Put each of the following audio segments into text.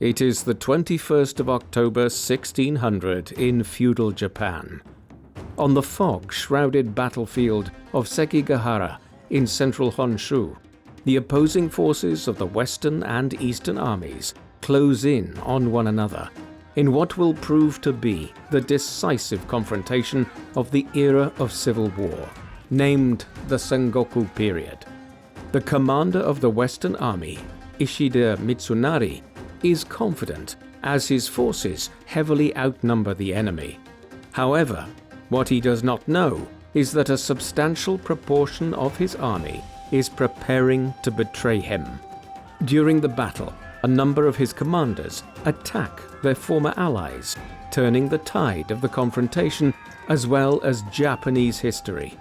It is the 21st of October 1600 in feudal Japan. On the fog-shrouded battlefield of Sekigahara in central Honshu, the opposing forces of the Western and Eastern armies close in on one another in what will prove to be the decisive confrontation of the era of civil war, named the Sengoku period. The commander of the Western Army, Ishida Mitsunari, is confident as his forces heavily outnumber the enemy. However, what he does not know is that a substantial proportion of his army is preparing to betray him. During the battle, a number of his commanders attack their former allies, turning the tide of the confrontation as well as Japanese history,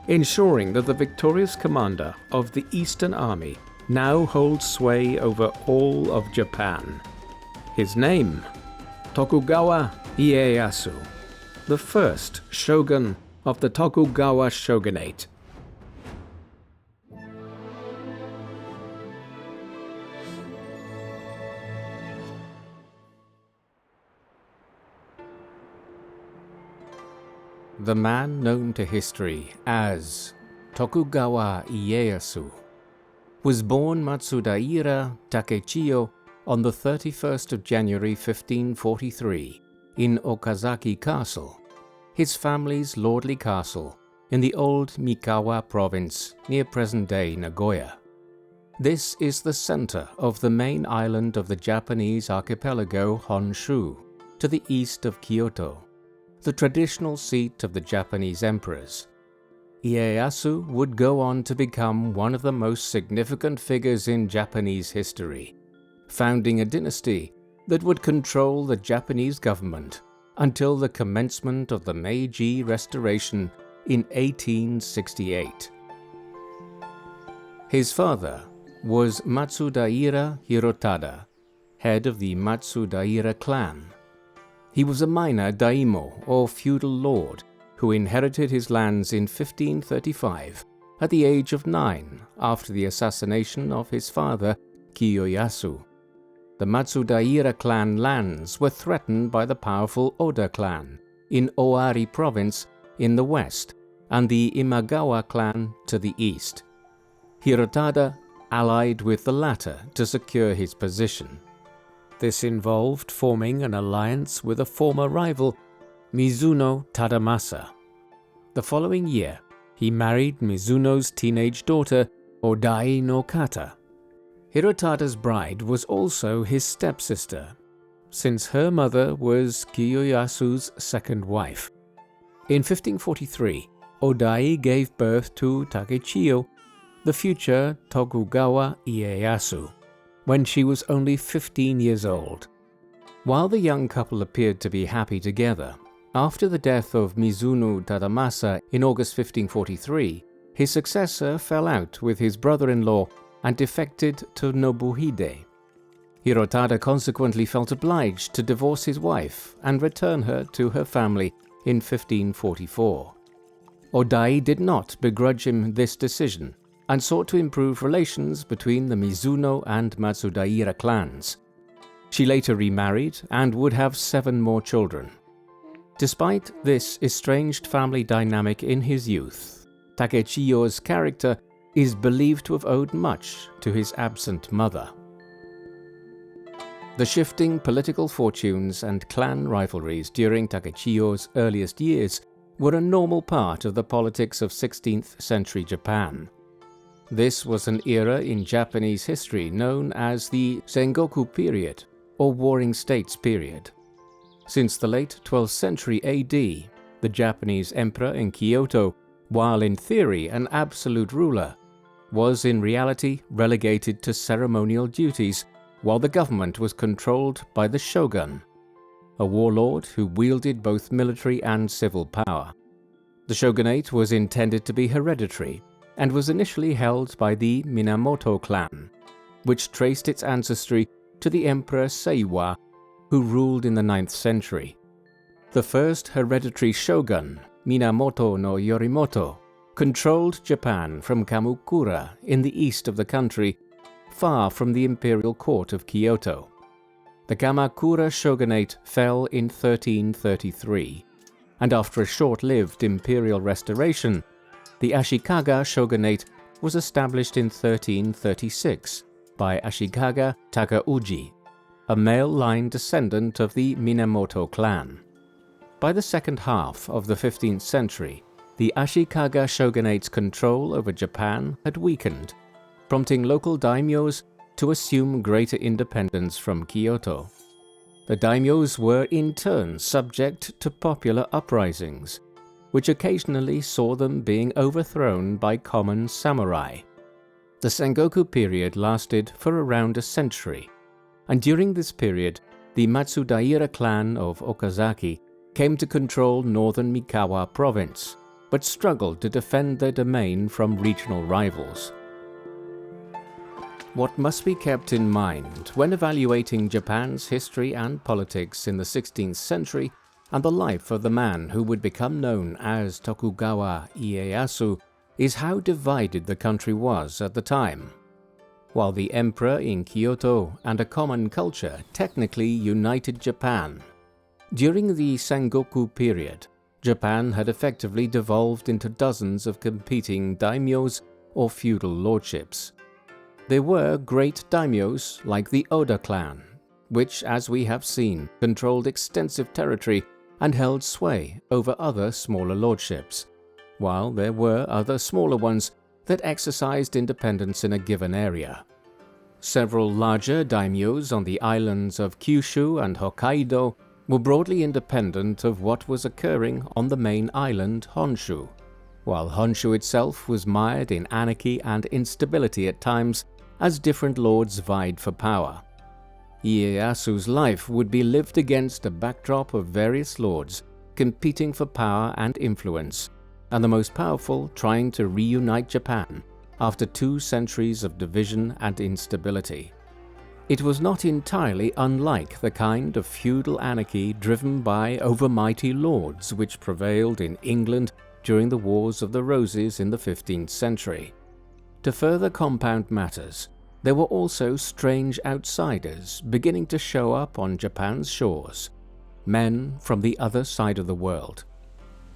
ensuring that the victorious commander of the Eastern Army now holds sway over all of Japan. His name, Tokugawa Ieyasu, the first shogun of the Tokugawa Shogunate. The man known to history as Tokugawa Ieyasu was born Matsudaira Takechiyo on the 31st of January 1543 in Okazaki Castle, his family's lordly castle in the old Mikawa Province near present-day Nagoya. This is the center of the main island of the Japanese archipelago Honshu, to the east of Kyoto, the traditional seat of the Japanese emperors. Ieyasu would go on to become one of the most significant figures in Japanese history, founding a dynasty that would control the Japanese government until the commencement of the Meiji Restoration in 1868. His father was Matsudaira Hirotada, head of the Matsudaira clan. He was a minor daimyo or feudal lord who inherited his lands in 1535 at the age of 9 after the assassination of his father Kiyoyasu. The Matsudaira clan lands were threatened by the powerful Oda clan in Owari province in the west and the Imagawa clan to the east. Hirotada allied with the latter to secure his position. This involved forming an alliance with a former rival, Mizuno Tadamasa. The following year, he married Mizuno's teenage daughter, Odai no Kata. Hirotada's bride was also his stepsister, since her mother was Kiyosuyasu's second wife. In 1543, Odai gave birth to Takechiyo, the future Tokugawa Ieyasu, when she was only 15 years old. While the young couple appeared to be happy together, after the death of Mizuno Tadamasa in August 1543, his successor fell out with his brother-in-law and defected to Nobuhide. Hirotada consequently felt obliged to divorce his wife and return her to her family in 1544. Odai did not begrudge him this decision and sought to improve relations between the Mizuno and Matsudaira clans. She later remarried and would have 7 more children. Despite this estranged family dynamic in his youth, Takechiyo's character is believed to have owed much to his absent mother. The shifting political fortunes and clan rivalries during Takechiyo's earliest years were a normal part of the politics of 16th century Japan. This was an era in Japanese history known as the Sengoku period, or Warring States period. Since the late 12th century AD, the Japanese emperor in Kyoto, while in theory an absolute ruler, was in reality relegated to ceremonial duties, while the government was controlled by the shogun, a warlord who wielded both military and civil power. The shogunate was intended to be hereditary and was initially held by the Minamoto clan, which traced its ancestry to the Emperor Seiwa, who ruled in the 9th century. The first hereditary shogun, Minamoto no Yorimoto, controlled Japan from Kamukura in the east of the country, far from the imperial court of Kyoto. The Kamakura Shogunate fell in 1333, and after a short-lived imperial restoration, the Ashikaga Shogunate was established in 1336 by Ashikaga Takeuji, a male-line descendant of the Minamoto clan. By the second half of the 15th century, the Ashikaga Shogunate's control over Japan had weakened, prompting local daimyos to assume greater independence from Kyoto. The daimyos were in turn subject to popular uprisings, which occasionally saw them being overthrown by common samurai. The Sengoku period lasted for around a century, and during this period, the Matsudaira clan of Okazaki came to control northern Mikawa Province, but struggled to defend their domain from regional rivals. What must be kept in mind when evaluating Japan's history and politics in the 16th century and the life of the man who would become known as Tokugawa Ieyasu is how divided the country was at the time. While the emperor in Kyoto and a common culture technically united Japan, during the Sengoku period, Japan had effectively devolved into dozens of competing daimyos or feudal lordships. There were great daimyos like the Oda clan, which, as we have seen, controlled extensive territory and held sway over other smaller lordships, while there were other smaller ones that exercised independence in a given area. Several larger daimyos on the islands of Kyushu and Hokkaido were broadly independent of what was occurring on the main island Honshu, while Honshu itself was mired in anarchy and instability at times as different lords vied for power. Ieyasu's life would be lived against a backdrop of various lords competing for power and influence, and the most powerful trying to reunite Japan after 2 centuries of division and instability. It was not entirely unlike the kind of feudal anarchy driven by overmighty lords which prevailed in England during the Wars of the Roses in the 15th century. To further compound matters, there were also strange outsiders beginning to show up on Japan's shores, men from the other side of the world.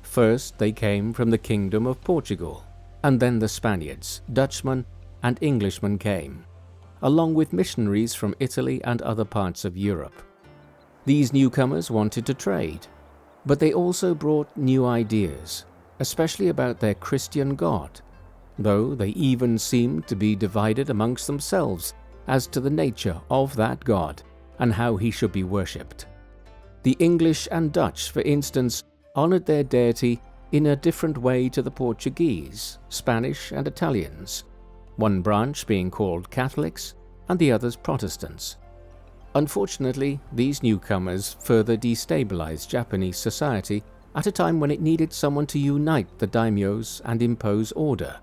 First they came from the Kingdom of Portugal, and then the Spaniards, Dutchmen, and Englishmen came, along with missionaries from Italy and other parts of Europe. These newcomers wanted to trade, but they also brought new ideas, especially about their Christian God, though they even seemed to be divided amongst themselves as to the nature of that God and how he should be worshipped. The English and Dutch, for instance, honored their deity in a different way to the Portuguese, Spanish, and Italians, one branch being called Catholics and the others Protestants. Unfortunately, these newcomers further destabilized Japanese society at a time when it needed someone to unite the daimyos and impose order,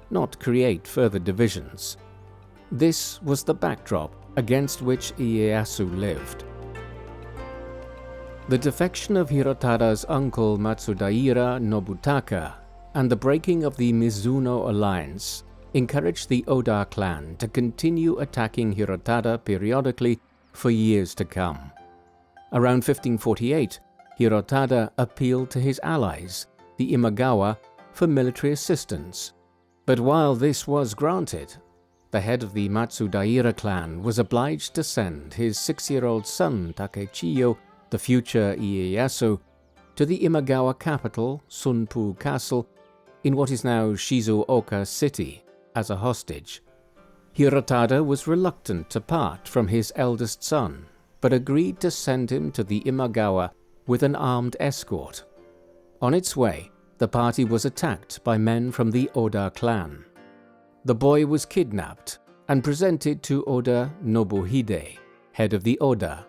not create further divisions. This was the backdrop against which Ieyasu lived. The defection of Hirotada's uncle Matsudaira Nobutaka and the breaking of the Mizuno alliance encouraged the Oda clan to continue attacking Hirotada periodically for years to come. Around 1548, Hirotada appealed to his allies, the Imagawa, for military assistance. But while this was granted, the head of the Matsudaira clan was obliged to send his 6-year-old son Takechiyo, the future Ieyasu, to the Imagawa capital, Sunpu Castle, in what is now Shizuoka City, as a hostage. Hirotada was reluctant to part from his eldest son, but agreed to send him to the Imagawa with an armed escort. On its way, the party was attacked by men from the Oda clan. The boy was kidnapped and presented to Oda Nobuhide, head of the Oda,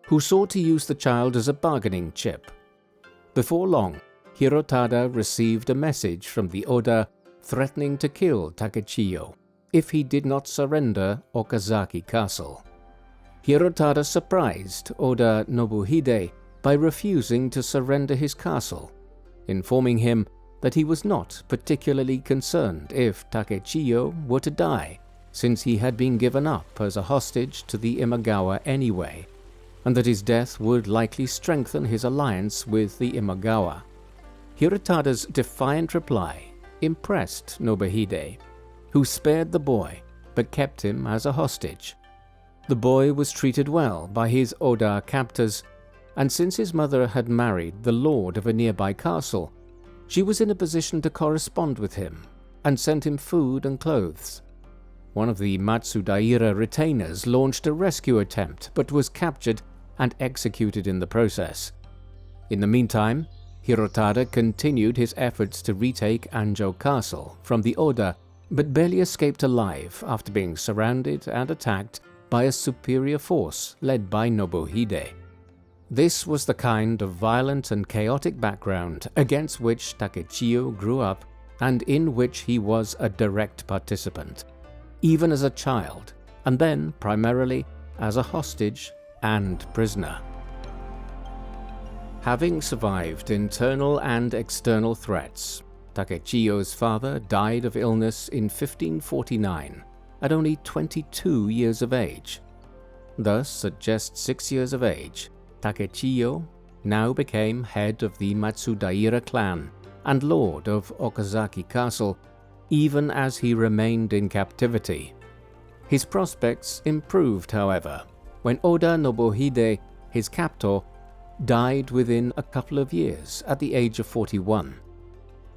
who sought to use the child as a bargaining chip. Before long, Hirotada received a message from the Oda threatening to kill Takechiyo if he did not surrender Okazaki Castle. Hirotada surprised Oda Nobuhide by refusing to surrender his castle, informing him that he was not particularly concerned if Takechiyo were to die, since he had been given up as a hostage to the Imagawa anyway, and that his death would likely strengthen his alliance with the Imagawa. Hirotada's defiant reply impressed Nobuhide, who spared the boy but kept him as a hostage. The boy was treated well by his Oda captors, and since his mother had married the lord of a nearby castle, she was in a position to correspond with him and sent him food and clothes. One of the Matsudaira retainers launched a rescue attempt but was captured and executed in the process. In the meantime, Hirotada continued his efforts to retake Anjo Castle from the Oda, but barely escaped alive after being surrounded and attacked by a superior force led by Nobuhide. This was the kind of violent and chaotic background against which Takechiyo grew up and in which he was a direct participant, even as a child, and then primarily as a hostage and prisoner. Having survived internal and external threats, Takechiyo's father died of illness in 1549 at only 22 years of age. Thus, at just 6 years of age, Takechiyo now became head of the Matsudaira clan and lord of Okazaki Castle, even as he remained in captivity. His prospects improved, however, when Oda Nobuhide, his captor, died within a couple of years at the age of 41.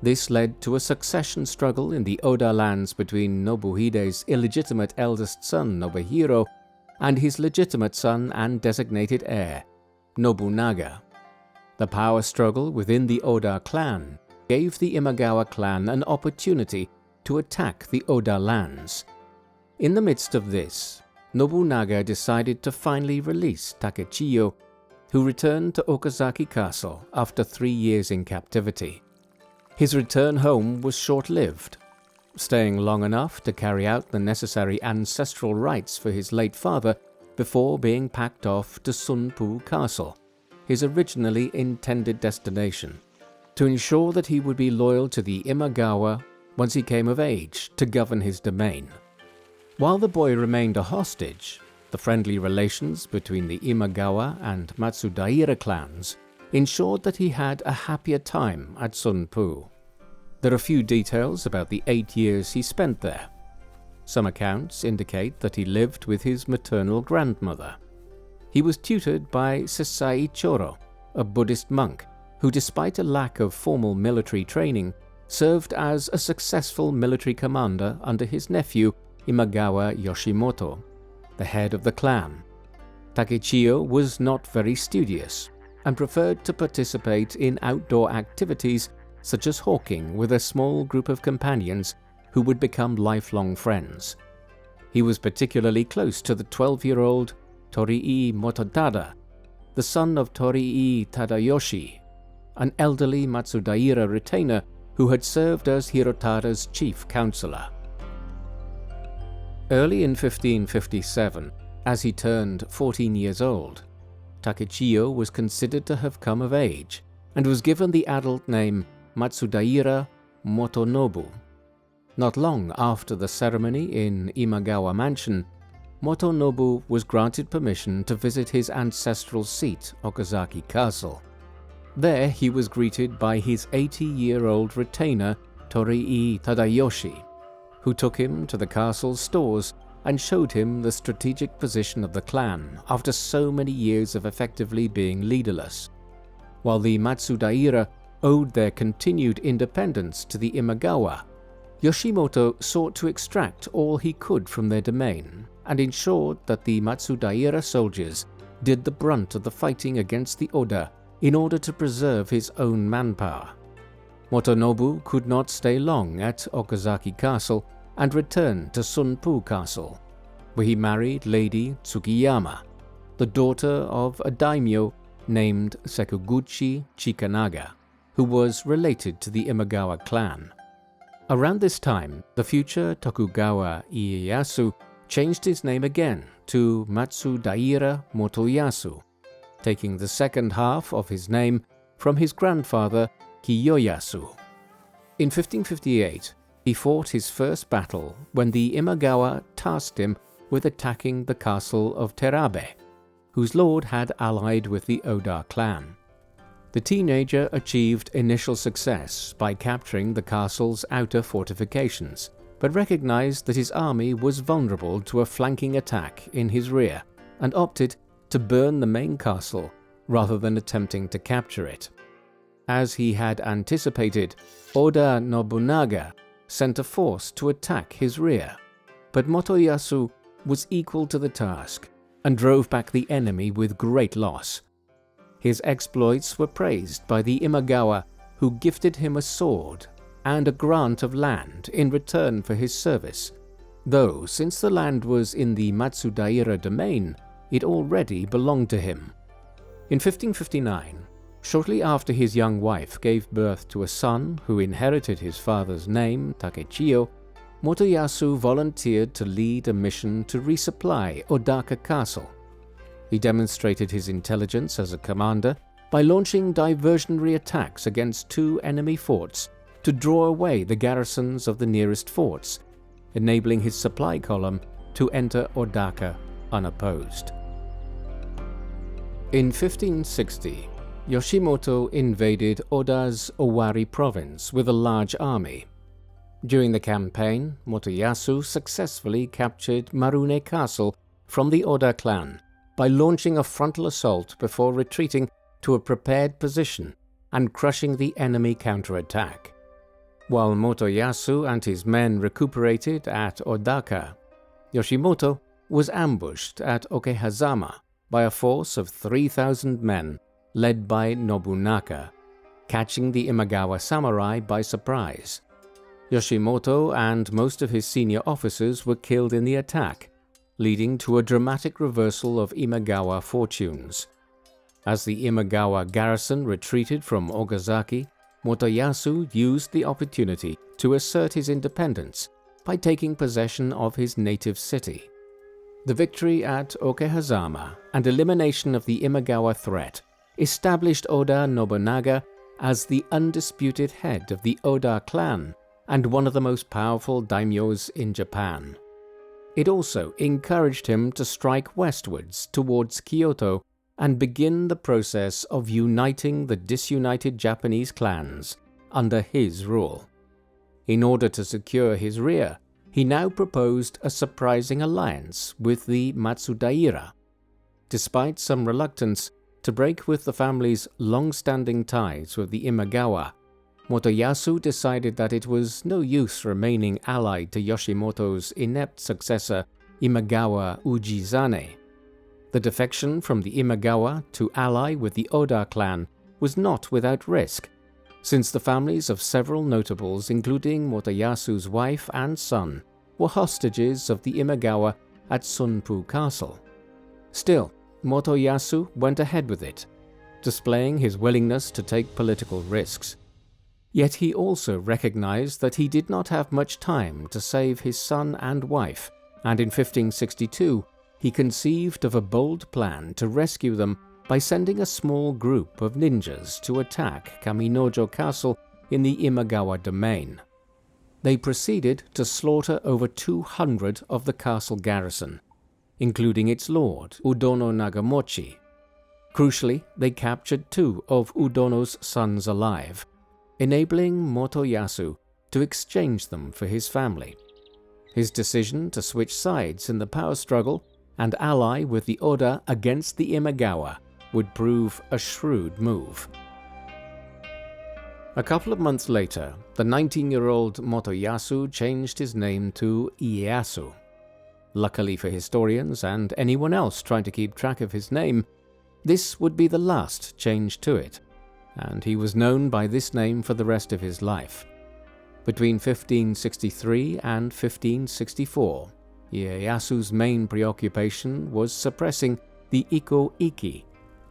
This led to a succession struggle in the Oda lands between Nobuhide's illegitimate eldest son Nobuhiro and his legitimate son and designated heir, Nobunaga. The power struggle within the Oda clan gave the Imagawa clan an opportunity to attack the Oda lands. In the midst of this, Nobunaga decided to finally release Takechiyo, who returned to Okazaki Castle after 3 years in captivity. His return home was short-lived, staying long enough to carry out the necessary ancestral rites for his late father before being packed off to Sunpu Castle, his originally intended destination, to ensure that he would be loyal to the Imagawa once he came of age to govern his domain. While the boy remained a hostage, the friendly relations between the Imagawa and Matsudaira clans ensured that he had a happier time at Sunpu. There are few details about the 8 years he spent there. Some accounts indicate that he lived with his maternal grandmother. He was tutored by Sesai Choro, a Buddhist monk who, despite a lack of formal military training, served as a successful military commander under his nephew Imagawa Yoshimoto, the head of the clan. Takechiyo was not very studious and preferred to participate in outdoor activities such as hawking with a small group of companions who would become lifelong friends. He was particularly close to the 12-year-old Torii Mototada, the son of Torii Tadayoshi, an elderly Matsudaira retainer who had served as Hirotada's chief counselor. Early in 1557, as he turned 14 years old, Takechiyo was considered to have come of age and was given the adult name Matsudaira Motonobu. Not long after the ceremony in Imagawa Mansion, Motonobu was granted permission to visit his ancestral seat, Okazaki Castle. There he was greeted by his 80-year-old retainer, Torii Tadayoshi, who took him to the castle's stores and showed him the strategic position of the clan after so many years of effectively being leaderless. While the Matsudaira owed their continued independence to the Imagawa, Yoshimoto sought to extract all he could from their domain and ensured that the Matsudaira soldiers did the brunt of the fighting against the Oda in order to preserve his own manpower. Motonobu could not stay long at Okazaki Castle and returned to Sunpu Castle, where he married Lady Tsukiyama, the daughter of a daimyo named Sekuguchi Chikanaga, who was related to the Imagawa clan. Around this time, the future Tokugawa Ieyasu changed his name again to Matsudaira Motoyasu, taking the second half of his name from his grandfather Kiyoyasu. In 1558, he fought his first battle when the Imagawa tasked him with attacking the castle of Terabe. whose lord had allied with the Oda clan. The teenager achieved initial success by capturing the castle's outer fortifications, but recognized that his army was vulnerable to a flanking attack in his rear and opted to burn the main castle rather than attempting to capture it. As he had anticipated, Oda Nobunaga sent a force to attack his rear, but Motoyasu was equal to the task and drove back the enemy with great loss. His exploits were praised by the Imagawa, who gifted him a sword and a grant of land in return for his service, though since the land was in the Matsudaira domain, it already belonged to him. In 1559, shortly after his young wife gave birth to a son who inherited his father's name, Takechiyo, Motoyasu volunteered to lead a mission to resupply Odaka Castle. He demonstrated his intelligence as a commander by launching diversionary attacks against 2 enemy forts to draw away the garrisons of the nearest forts, enabling his supply column to enter Odaka unopposed. In 1560, Yoshimoto invaded Oda's Owari province with a large army. During the campaign, Motoyasu successfully captured Marune Castle from the Oda clan by launching a frontal assault before retreating to a prepared position and crushing the enemy counterattack. While Motoyasu and his men recuperated at Odaka, Yoshimoto was ambushed at Okehazama by a force of 3,000 men led by Nobunaga, catching the Imagawa samurai by surprise. Yoshimoto and most of his senior officers were killed in the attack, leading to a dramatic reversal of Imagawa fortunes. As the Imagawa garrison retreated from Okazaki, Motoyasu used the opportunity to assert his independence by taking possession of his native city. The victory at Okehazama and elimination of the Imagawa threat established Oda Nobunaga as the undisputed head of the Oda clan and one of the most powerful daimyos in Japan. It also encouraged him to strike westwards towards Kyoto and begin the process of uniting the disunited Japanese clans under his rule. In order to secure his rear, he now proposed a surprising alliance with the Matsudaira. Despite some reluctance to break with the family's long-standing ties with the Imagawa, Motoyasu decided that it was no use remaining allied to Yoshimoto's inept successor, Imagawa Ujizane. The defection from the Imagawa to ally with the Oda clan was not without risk, since the families of several notables, including Motoyasu's wife and son, were hostages of the Imagawa at Sunpu Castle. Still, Motoyasu went ahead with it, displaying his willingness to take political risks. Yet he also recognized that he did not have much time to save his son and wife, and in 1562 he conceived of a bold plan to rescue them by sending a small group of ninjas to attack Kaminojo Castle in the Imagawa domain. They proceeded to slaughter over 200 of the castle garrison, including its lord, Udono Nagamochi. Crucially, they captured 2 of Udono's sons alive, enabling Motoyasu to exchange them for his family. His decision to switch sides in the power struggle and ally with the Oda against the Imagawa would prove a shrewd move. A couple of months later, the 19-year-old Motoyasu changed his name to Ieyasu. Luckily for historians and anyone else trying to keep track of his name, this would be the last change to it, and he was known by this name for the rest of his life. Between 1563 and 1564, Ieyasu's main preoccupation was suppressing the Iko-Iki,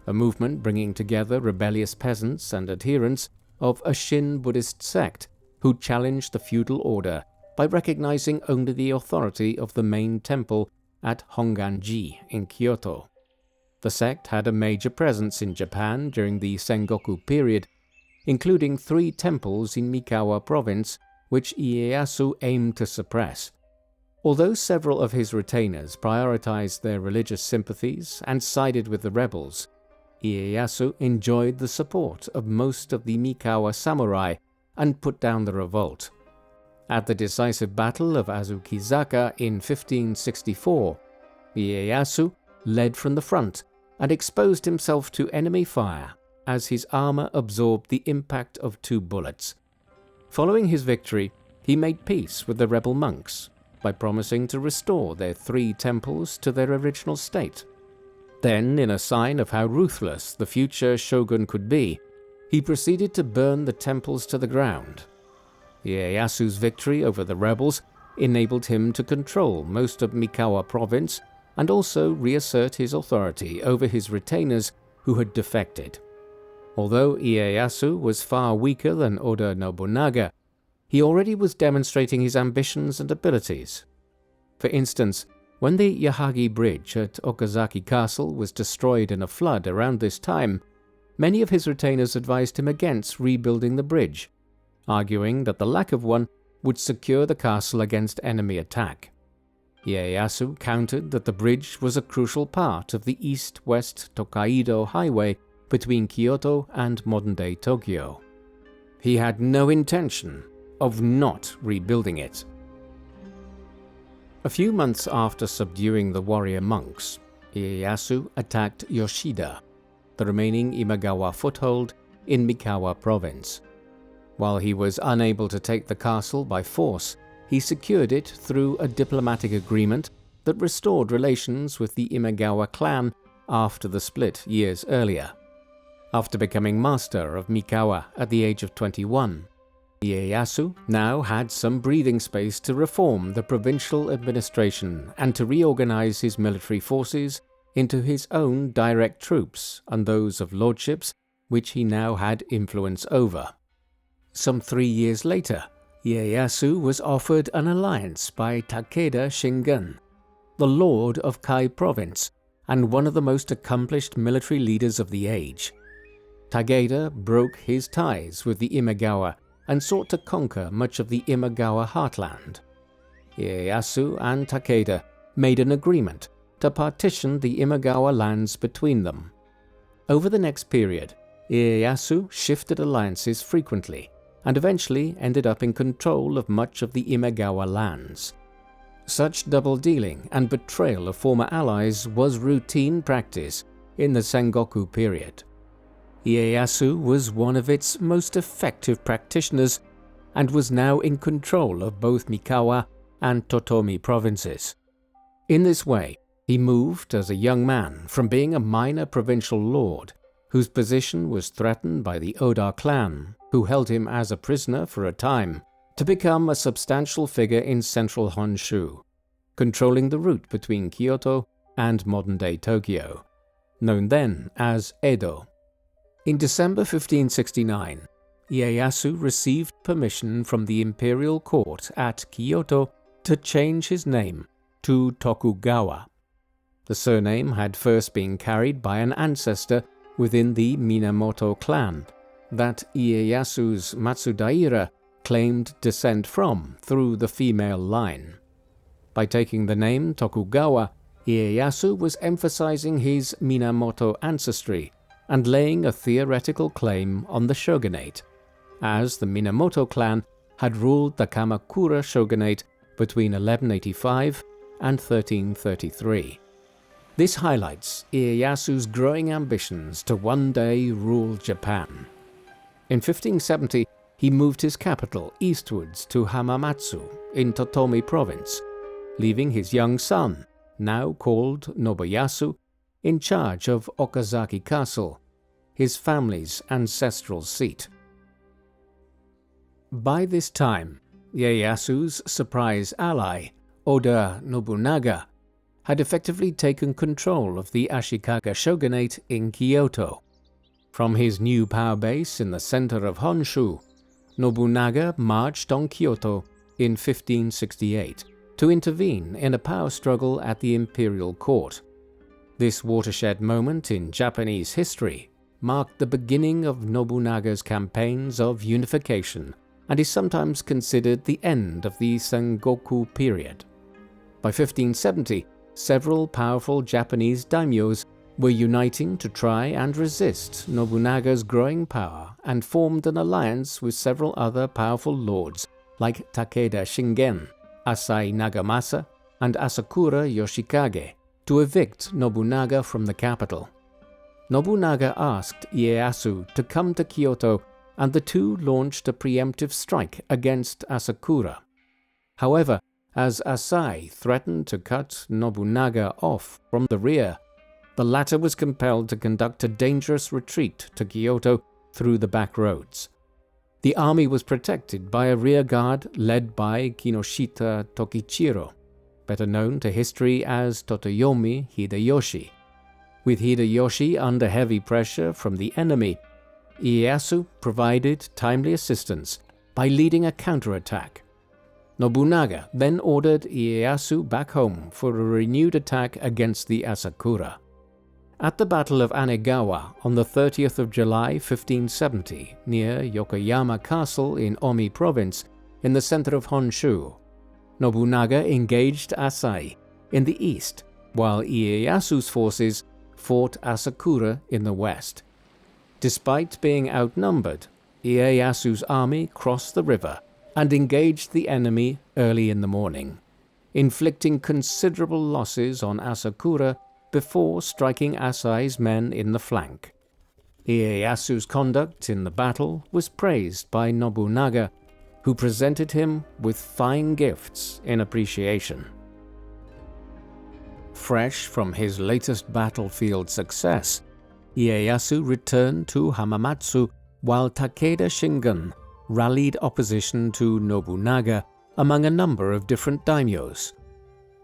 a movement bringing together rebellious peasants and adherents of a Shin Buddhist sect who challenged the feudal order by recognizing only the authority of the main temple at Honganji in Kyoto. The sect had a major presence in Japan during the Sengoku period, including 3 temples in Mikawa Province, which Ieyasu aimed to suppress. Although several of his retainers prioritized their religious sympathies and sided with the rebels, Ieyasu enjoyed the support of most of the Mikawa samurai and put down the revolt. At the decisive Battle of Azukizaka in 1564, Ieyasu led from the front and exposed himself to enemy fire as his armor absorbed the impact of 2 bullets. Following his victory, he made peace with the rebel monks by promising to restore their 3 temples to their original state. Then, in a sign of how ruthless the future shogun could be, he proceeded to burn the temples to the ground. Ieyasu's victory over the rebels enabled him to control most of Mikawa Province and also reassert his authority over his retainers who had defected. Although Ieyasu was far weaker than Oda Nobunaga, he already was demonstrating his ambitions and abilities. For instance, when the Yahagi Bridge at Okazaki Castle was destroyed in a flood around this time, many of his retainers advised him against rebuilding the bridge, arguing that the lack of one would secure the castle against enemy attack. Ieyasu countered that the bridge was a crucial part of the east-west Tokaido highway between Kyoto and modern-day Tokyo. He had no intention of not rebuilding it. A few months after subduing the warrior monks, Ieyasu attacked Yoshida, the remaining Imagawa foothold in Mikawa Province. While he was unable to take the castle by force, he secured it through a diplomatic agreement that restored relations with the Imagawa clan after the split years earlier. After becoming master of Mikawa at the age of 21, Ieyasu now had some breathing space to reform the provincial administration and to reorganize his military forces into his own direct troops and those of lordships which he now had influence over. Some 3 years later, Ieyasu was offered an alliance by Takeda Shingen, the lord of Kai Province and one of the most accomplished military leaders of the age. Takeda broke his ties with the Imagawa and sought to conquer much of the Imagawa heartland. Ieyasu and Takeda made an agreement to partition the Imagawa lands between them. Over the next period, Ieyasu shifted alliances frequently and eventually ended up in control of much of the Imagawa lands. Such double-dealing and betrayal of former allies was routine practice in the Sengoku period. Ieyasu was one of its most effective practitioners and was now in control of both Mikawa and Toyotomi provinces. In this way, he moved as a young man from being a minor provincial lord, whose position was threatened by the Oda clan, who held him as a prisoner for a time, to become a substantial figure in central Honshu, controlling the route between Kyoto and modern-day Tokyo, known then as Edo. In December 1569, Ieyasu received permission from the imperial court at Kyoto to change his name to Tokugawa. The surname had first been carried by an ancestor within the Minamoto clan that Ieyasu's Matsudaira claimed descent from through the female line. By taking the name Tokugawa, Ieyasu was emphasizing his Minamoto ancestry and laying a theoretical claim on the shogunate, as the Minamoto clan had ruled the Kamakura shogunate between 1185 and 1333. This highlights Ieyasu's growing ambitions to one day rule Japan. In 1570, he moved his capital eastwards to Hamamatsu in Toyotomi province, leaving his young son, now called Nobuyasu, in charge of Okazaki Castle, his family's ancestral seat. By this time, Ieyasu's surprise ally, Oda Nobunaga, had effectively taken control of the Ashikaga shogunate in Kyoto. From his new power base in the center of Honshu, Nobunaga marched on Kyoto in 1568 to intervene in a power struggle at the imperial court. This watershed moment in Japanese history marked the beginning of Nobunaga's campaigns of unification and is sometimes considered the end of the Sengoku period. By 1570, several powerful Japanese daimyos were uniting to try and resist Nobunaga's growing power and formed an alliance with several other powerful lords like Takeda Shingen, Asai Nagamasa, and Asakura Yoshikage to evict Nobunaga from the capital. Nobunaga asked Ieyasu to come to Kyoto, and the two launched a preemptive strike against Asakura. However, as Asai threatened to cut Nobunaga off from the rear, the latter was compelled to conduct a dangerous retreat to Kyoto through the back roads. The army was protected by a rear guard led by Kinoshita Tokichiro, better known to history as Toyotomi Hideyoshi. With Hideyoshi under heavy pressure from the enemy, Ieyasu provided timely assistance by leading a counterattack. Nobunaga then ordered Ieyasu back home for a renewed attack against the Asakura. At the Battle of Anegawa on the 30th of July 1570 near Yokoyama Castle in Omi Province in the center of Honshu, Nobunaga engaged Asai in the east while Ieyasu's forces fought Asakura in the west. Despite being outnumbered, Ieyasu's army crossed the river and engaged the enemy early in the morning, inflicting considerable losses on Asakura before striking Asai's men in the flank. Ieyasu's conduct in the battle was praised by Nobunaga, who presented him with fine gifts in appreciation. Fresh from his latest battlefield success, Ieyasu returned to Hamamatsu while Takeda Shingen rallied opposition to Nobunaga among a number of different daimyos.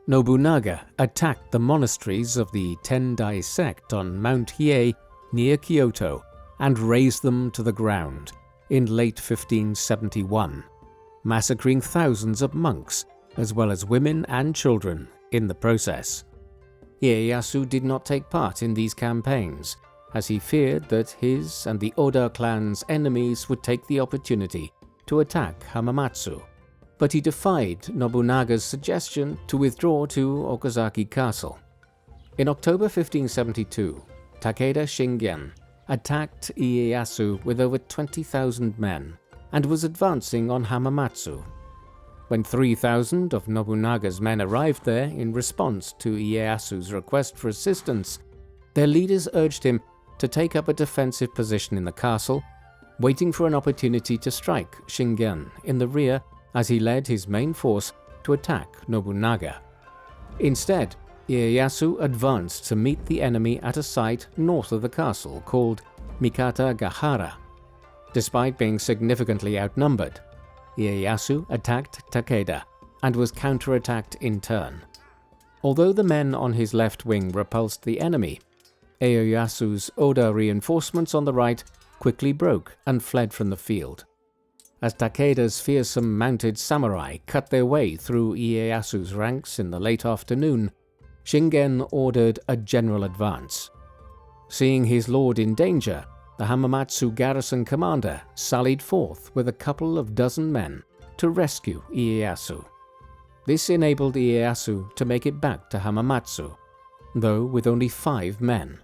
Nobunaga attacked the monasteries of the Tendai sect on Mount Hiei near Kyoto and razed them to the ground in late 1571, massacring thousands of monks as well as women and children in the process. Ieyasu did not take part in these campaigns, as he feared that his and the Oda clan's enemies would take the opportunity to attack Hamamatsu, but he defied Nobunaga's suggestion to withdraw to Okazaki Castle. In October 1572, Takeda Shingen attacked Ieyasu with over 20,000 men and was advancing on Hamamatsu. When 3,000 of Nobunaga's men arrived there in response to Ieyasu's request for assistance, their leaders urged him to take up a defensive position in the castle, waiting for an opportunity to strike Shingen in the rear as he led his main force to attack Nobunaga. Instead, Ieyasu advanced to meet the enemy at a site north of the castle called Mikatagahara. Despite being significantly outnumbered, Ieyasu attacked Takeda and was counterattacked in turn. Although the men on his left wing repulsed the enemy, Ieyasu's Oda reinforcements on the right quickly broke and fled from the field. As Takeda's fearsome mounted samurai cut their way through Ieyasu's ranks in the late afternoon, Shingen ordered a general advance. Seeing his lord in danger, the Hamamatsu garrison commander sallied forth with a couple of dozen men to rescue Ieyasu. This enabled Ieyasu to make it back to Hamamatsu, though with only 5 men.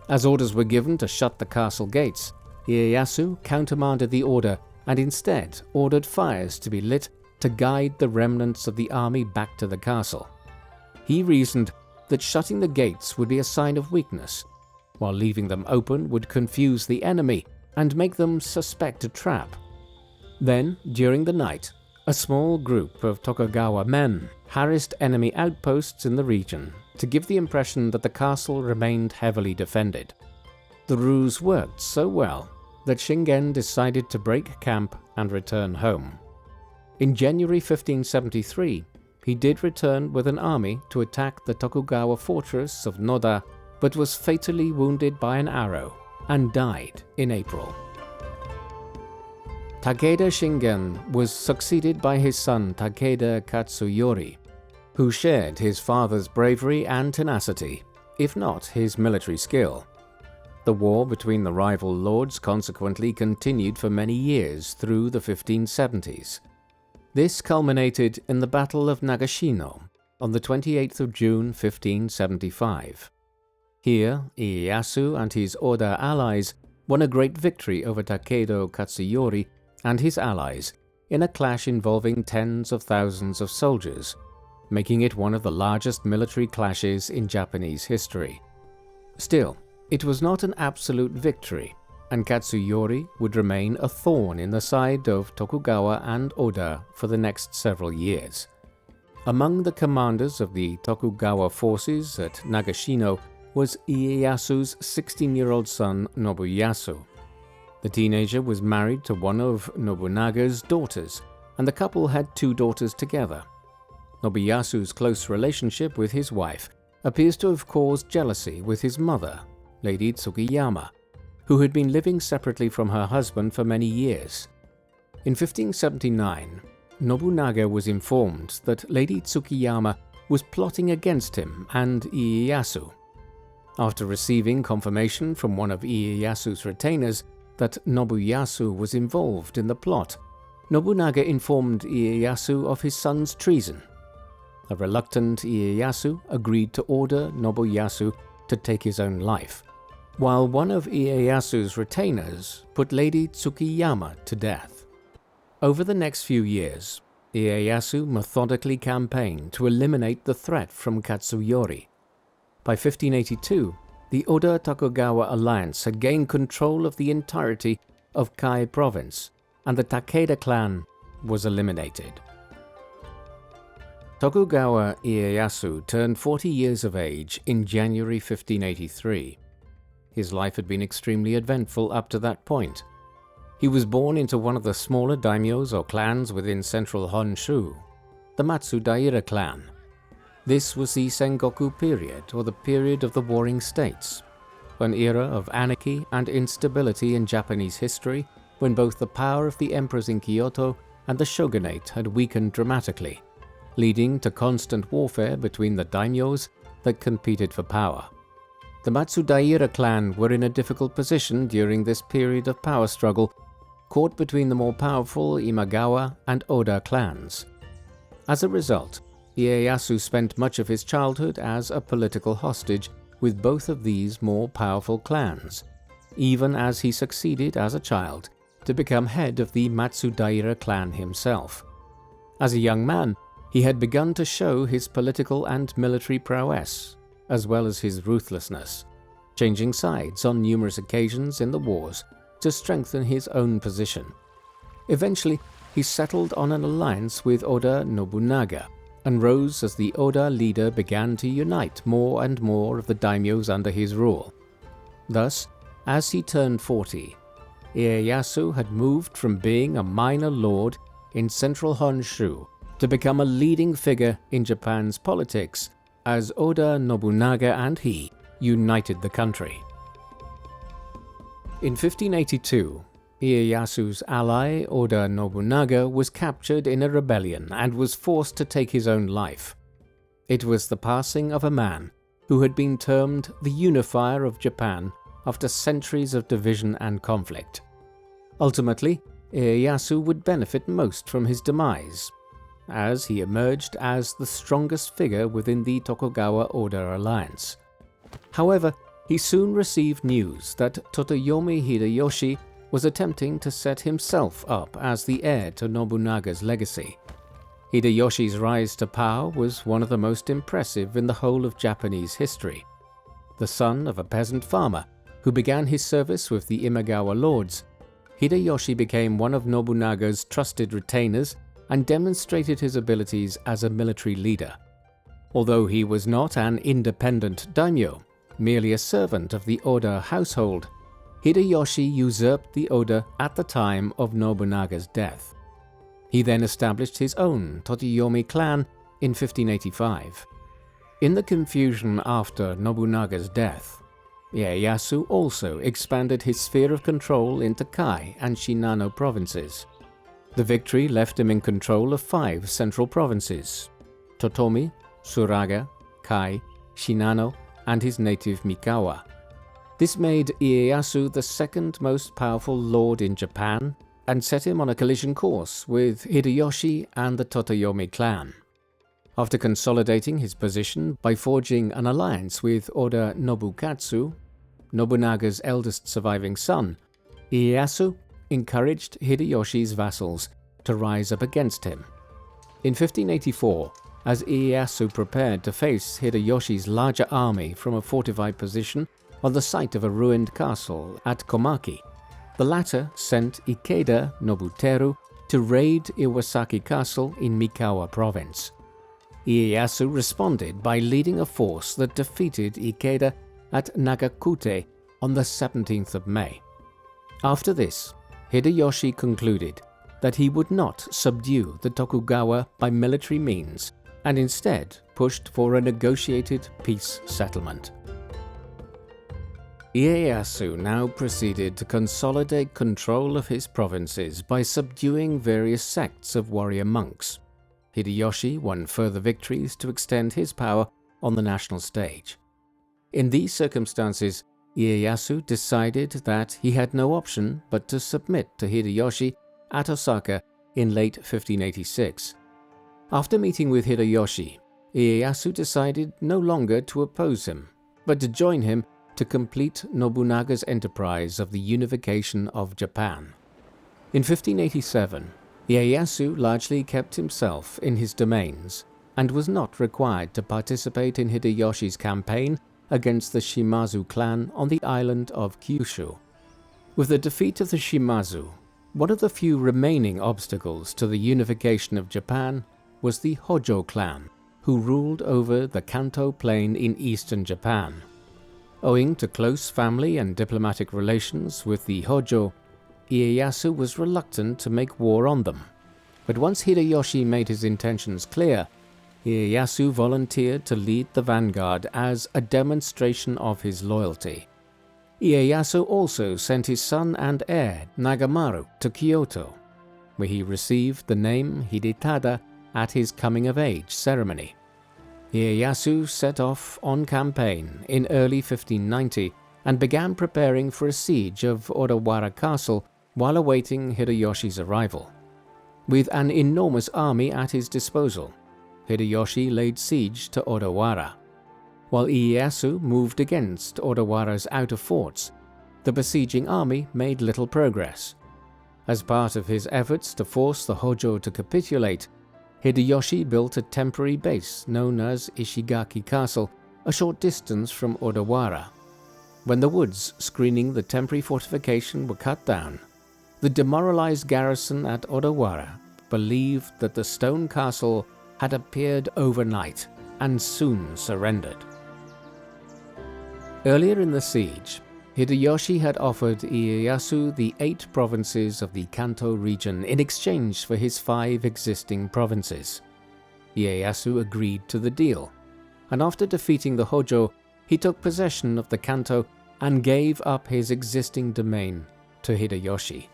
As orders were given to shut the castle gates, Ieyasu countermanded the order and instead ordered fires to be lit to guide the remnants of the army back to the castle. He reasoned that shutting the gates would be a sign of weakness, while leaving them open would confuse the enemy and make them suspect a trap. Then, during the night, a small group of Tokugawa men harassed enemy outposts in the region to give the impression that the castle remained heavily defended. The ruse worked so well that Shingen decided to break camp and return home. In January 1573, he did return with an army to attack the Tokugawa fortress of Noda, but was fatally wounded by an arrow and died in April. Takeda Shingen was succeeded by his son Takeda Katsuyori, who shared his father's bravery and tenacity, if not his military skill. The war between the rival lords consequently continued for many years through the 1570s. This culminated in the Battle of Nagashino, on the 28th of June 1575. Here, Ieyasu and his Oda allies won a great victory over Takeda Katsuyori and his allies in a clash involving tens of thousands of soldiers, making it one of the largest military clashes in Japanese history. Still, it was not an absolute victory, and Katsuyori would remain a thorn in the side of Tokugawa and Oda for the next several years. Among the commanders of the Tokugawa forces at Nagashino was Ieyasu's 16-year-old son Nobuyasu. The teenager was married to one of Nobunaga's daughters, and the couple had 2 daughters together. Nobuyasu's close relationship with his wife appears to have caused jealousy with his mother, Lady Tsukiyama, who had been living separately from her husband for many years. In 1579, Nobunaga was informed that Lady Tsukiyama was plotting against him and Ieyasu. After receiving confirmation from one of Ieyasu's retainers that Nobuyasu was involved in the plot, Nobunaga informed Ieyasu of his son's treason. A reluctant Ieyasu agreed to order Nobuyasu to take his own life, while one of Ieyasu's retainers put Lady Tsukiyama to death. Over the next few years, Ieyasu methodically campaigned to eliminate the threat from Katsuyori. By 1582, the Oda-Tokugawa alliance had gained control of the entirety of Kai Province, and the Takeda clan was eliminated. Tokugawa Ieyasu turned 40 years of age in January 1583. His life had been extremely eventful up to that point. He was born into one of the smaller daimyos or clans within central Honshu, the Matsudaira clan. This was the Sengoku period, or the period of the Warring States, an era of anarchy and instability in Japanese history when both the power of the emperors in Kyoto and the shogunate had weakened dramatically, leading to constant warfare between the daimyos that competed for power. The Matsudaira clan were in a difficult position during this period of power struggle, caught between the more powerful Imagawa and Oda clans. As a result, Ieyasu spent much of his childhood as a political hostage with both of these more powerful clans, even as he succeeded as a child to become head of the Matsudaira clan himself. As a young man, he had begun to show his political and military prowess, as well as his ruthlessness, changing sides on numerous occasions in the wars to strengthen his own position. Eventually, he settled on an alliance with Oda Nobunaga, and rose as the Oda leader began to unite more and more of the daimyos under his rule. Thus, as he turned 40, Ieyasu had moved from being a minor lord in central Honshu to become a leading figure in Japan's politics as Oda Nobunaga and he united the country. In 1582, Ieyasu's ally Oda Nobunaga was captured in a rebellion and was forced to take his own life. It was the passing of a man who had been termed the unifier of Japan after centuries of division and conflict. Ultimately, Ieyasu would benefit most from his demise, as he emerged as the strongest figure within the Tokugawa-Oda alliance. However, he soon received news that Toyotomi Hideyoshi was attempting to set himself up as the heir to Nobunaga's legacy. Hideyoshi's rise to power was one of the most impressive in the whole of Japanese history. The son of a peasant farmer who began his service with the Imagawa lords, Hideyoshi became one of Nobunaga's trusted retainers and demonstrated his abilities as a military leader. Although he was not an independent daimyo, merely a servant of the Oda household, Hideyoshi usurped the Oda at the time of Nobunaga's death. He then established his own Toyotomi clan in 1585. In the confusion after Nobunaga's death, Ieyasu also expanded his sphere of control into Kai and Shinano provinces. The victory left him in control of 5 central provinces: Totomi, Suraga, Kai, Shinano, and his native Mikawa. This made Ieyasu the second most powerful lord in Japan and set him on a collision course with Hideyoshi and the Toyotomi clan. After consolidating his position by forging an alliance with Oda Nobunaga, Nobunaga's eldest surviving son, Ieyasu encouraged Hideyoshi's vassals to rise up against him. In 1584, as Ieyasu prepared to face Hideyoshi's larger army from a fortified position on the site of a ruined castle at Komaki, the latter sent Ikeda Nobuteru to raid Iwasaki Castle in Mikawa Province. Ieyasu responded by leading a force that defeated Ikeda at Nagakute on the 17th of May. After this, Hideyoshi concluded that he would not subdue the Tokugawa by military means and instead pushed for a negotiated peace settlement. Ieyasu now proceeded to consolidate control of his provinces by subduing various sects of warrior monks. Hideyoshi won further victories to extend his power on the national stage. In these circumstances, Ieyasu decided that he had no option but to submit to Hideyoshi at Osaka in late 1586. After meeting with Hideyoshi, Ieyasu decided no longer to oppose him, but to join him to complete Nobunaga's enterprise of the unification of Japan. In 1587, Ieyasu largely kept himself in his domains and was not required to participate in Hideyoshi's campaign against the Shimazu clan on the island of Kyushu. With the defeat of the Shimazu, one of the few remaining obstacles to the unification of Japan was the Hojo clan, who ruled over the Kanto plain in eastern Japan. Owing to close family and diplomatic relations with the Hojo, Ieyasu was reluctant to make war on them. But once Hideyoshi made his intentions clear, Ieyasu volunteered to lead the vanguard as a demonstration of his loyalty. Ieyasu also sent his son and heir Nagamaru to Kyoto, where he received the name Hidetada at his coming-of-age ceremony. Ieyasu set off on campaign in early 1590 and began preparing for a siege of Odawara Castle while awaiting Hideyoshi's arrival. With an enormous army at his disposal, Hideyoshi laid siege to Odawara. While Ieyasu moved against Odawara's outer forts, the besieging army made little progress. As part of his efforts to force the Hojo to capitulate, Hideyoshi built a temporary base known as Ishigaki Castle a short distance from Odawara. When the woods screening the temporary fortification were cut down, the demoralized garrison at Odawara believed that the stone castle had appeared overnight and soon surrendered. Earlier in the siege, Hideyoshi had offered Ieyasu the 8 provinces of the Kanto region in exchange for his 5 existing provinces. Ieyasu agreed to the deal, and after defeating the Hojo, he took possession of the Kanto and gave up his existing domain to Hideyoshi.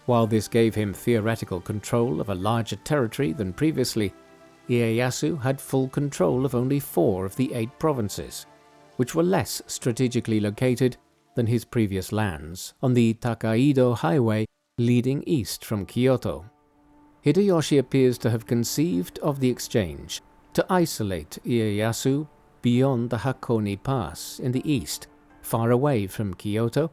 While this gave him theoretical control of a larger territory than previously, Ieyasu had full control of only 4 of the 8 provinces, which were less strategically located than his previous lands on the Takaido Highway leading east from Kyoto. Hideyoshi appears to have conceived of the exchange to isolate Ieyasu beyond the Hakone Pass in the east, far away from Kyoto,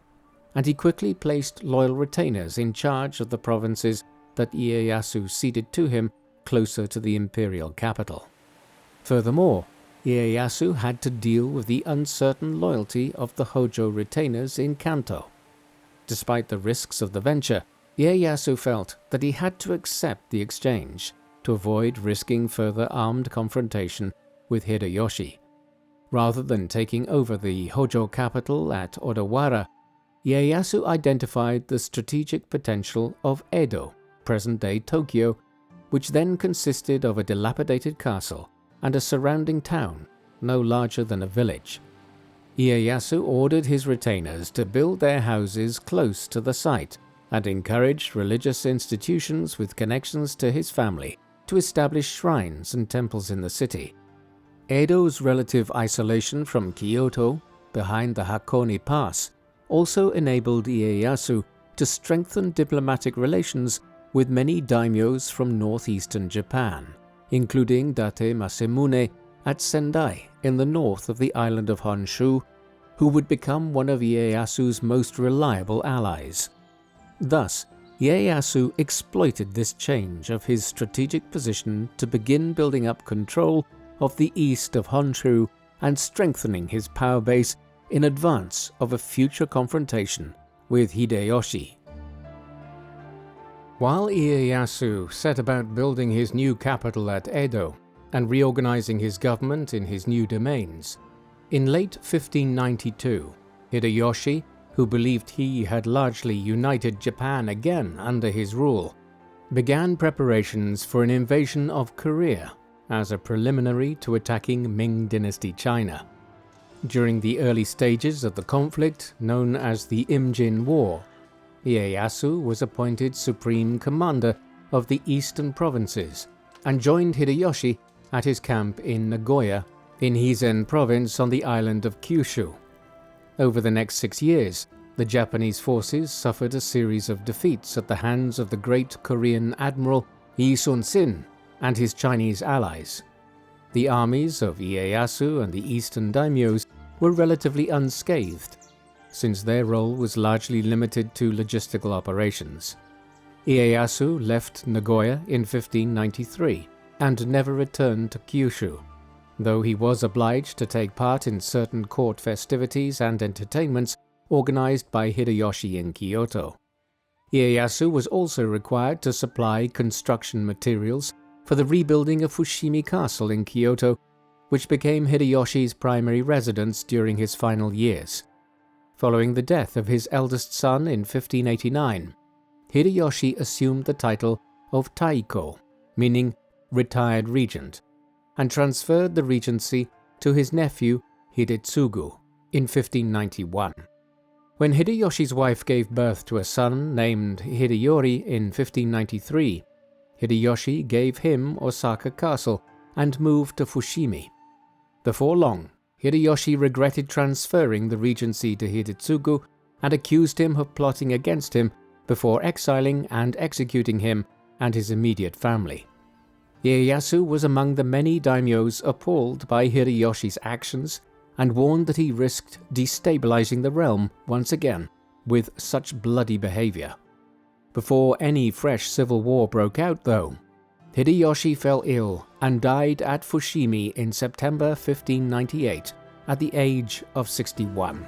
and he quickly placed loyal retainers in charge of the provinces that Ieyasu ceded to him closer to the imperial capital. Furthermore, Ieyasu had to deal with the uncertain loyalty of the Hojo retainers in Kanto. Despite the risks of the venture, Ieyasu felt that he had to accept the exchange to avoid risking further armed confrontation with Hideyoshi. Rather than taking over the Hojo capital at Odawara, Ieyasu identified the strategic potential of Edo, present-day Tokyo, which then consisted of a dilapidated castle and a surrounding town no larger than a village. Ieyasu ordered his retainers to build their houses close to the site and encouraged religious institutions with connections to his family to establish shrines and temples in the city. Edo's relative isolation from Kyoto, behind the Hakone Pass, also enabled Ieyasu to strengthen diplomatic relations with many daimyos from northeastern Japan, including Date Masamune at Sendai in the north of the island of Honshu, who would become one of Ieyasu's most reliable allies. Thus, Ieyasu exploited this change of his strategic position to begin building up control of the east of Honshu and strengthening his power base in advance of a future confrontation with Hideyoshi. While Ieyasu set about building his new capital at Edo and reorganizing his government in his new domains, in late 1592, Hideyoshi, who believed he had largely united Japan again under his rule, began preparations for an invasion of Korea as a preliminary to attacking Ming Dynasty China. During the early stages of the conflict, known as the Imjin War, Ieyasu was appointed supreme commander of the eastern provinces and joined Hideyoshi at his camp in Nagoya in Hizen province on the island of Kyushu. Over the next 6 years, the Japanese forces suffered a series of defeats at the hands of the great Korean admiral Yi Sun-sin and his Chinese allies. The armies of Ieyasu and the eastern daimyos were relatively unscathed, since their role was largely limited to logistical operations. Ieyasu left Nagoya in 1593 and never returned to Kyushu, though he was obliged to take part in certain court festivities and entertainments organized by Hideyoshi in Kyoto. Ieyasu was also required to supply construction materials for the rebuilding of Fushimi Castle in Kyoto, which became Hideyoshi's primary residence during his final years. Following the death of his eldest son in 1589, Hideyoshi assumed the title of Taiko, meaning retired regent, and transferred the regency to his nephew Hidetsugu in 1591. When Hideyoshi's wife gave birth to a son named Hideyori in 1593, Hideyoshi gave him Osaka Castle and moved to Fushimi. Before long, Hideyoshi regretted transferring the regency to Hidetsugu and accused him of plotting against him before exiling and executing him and his immediate family. Ieyasu was among the many daimyos appalled by Hideyoshi's actions and warned that he risked destabilizing the realm once again with such bloody behavior. Before any fresh civil war broke out, though, Hideyoshi fell ill and died at Fushimi in September 1598 at the age of 61.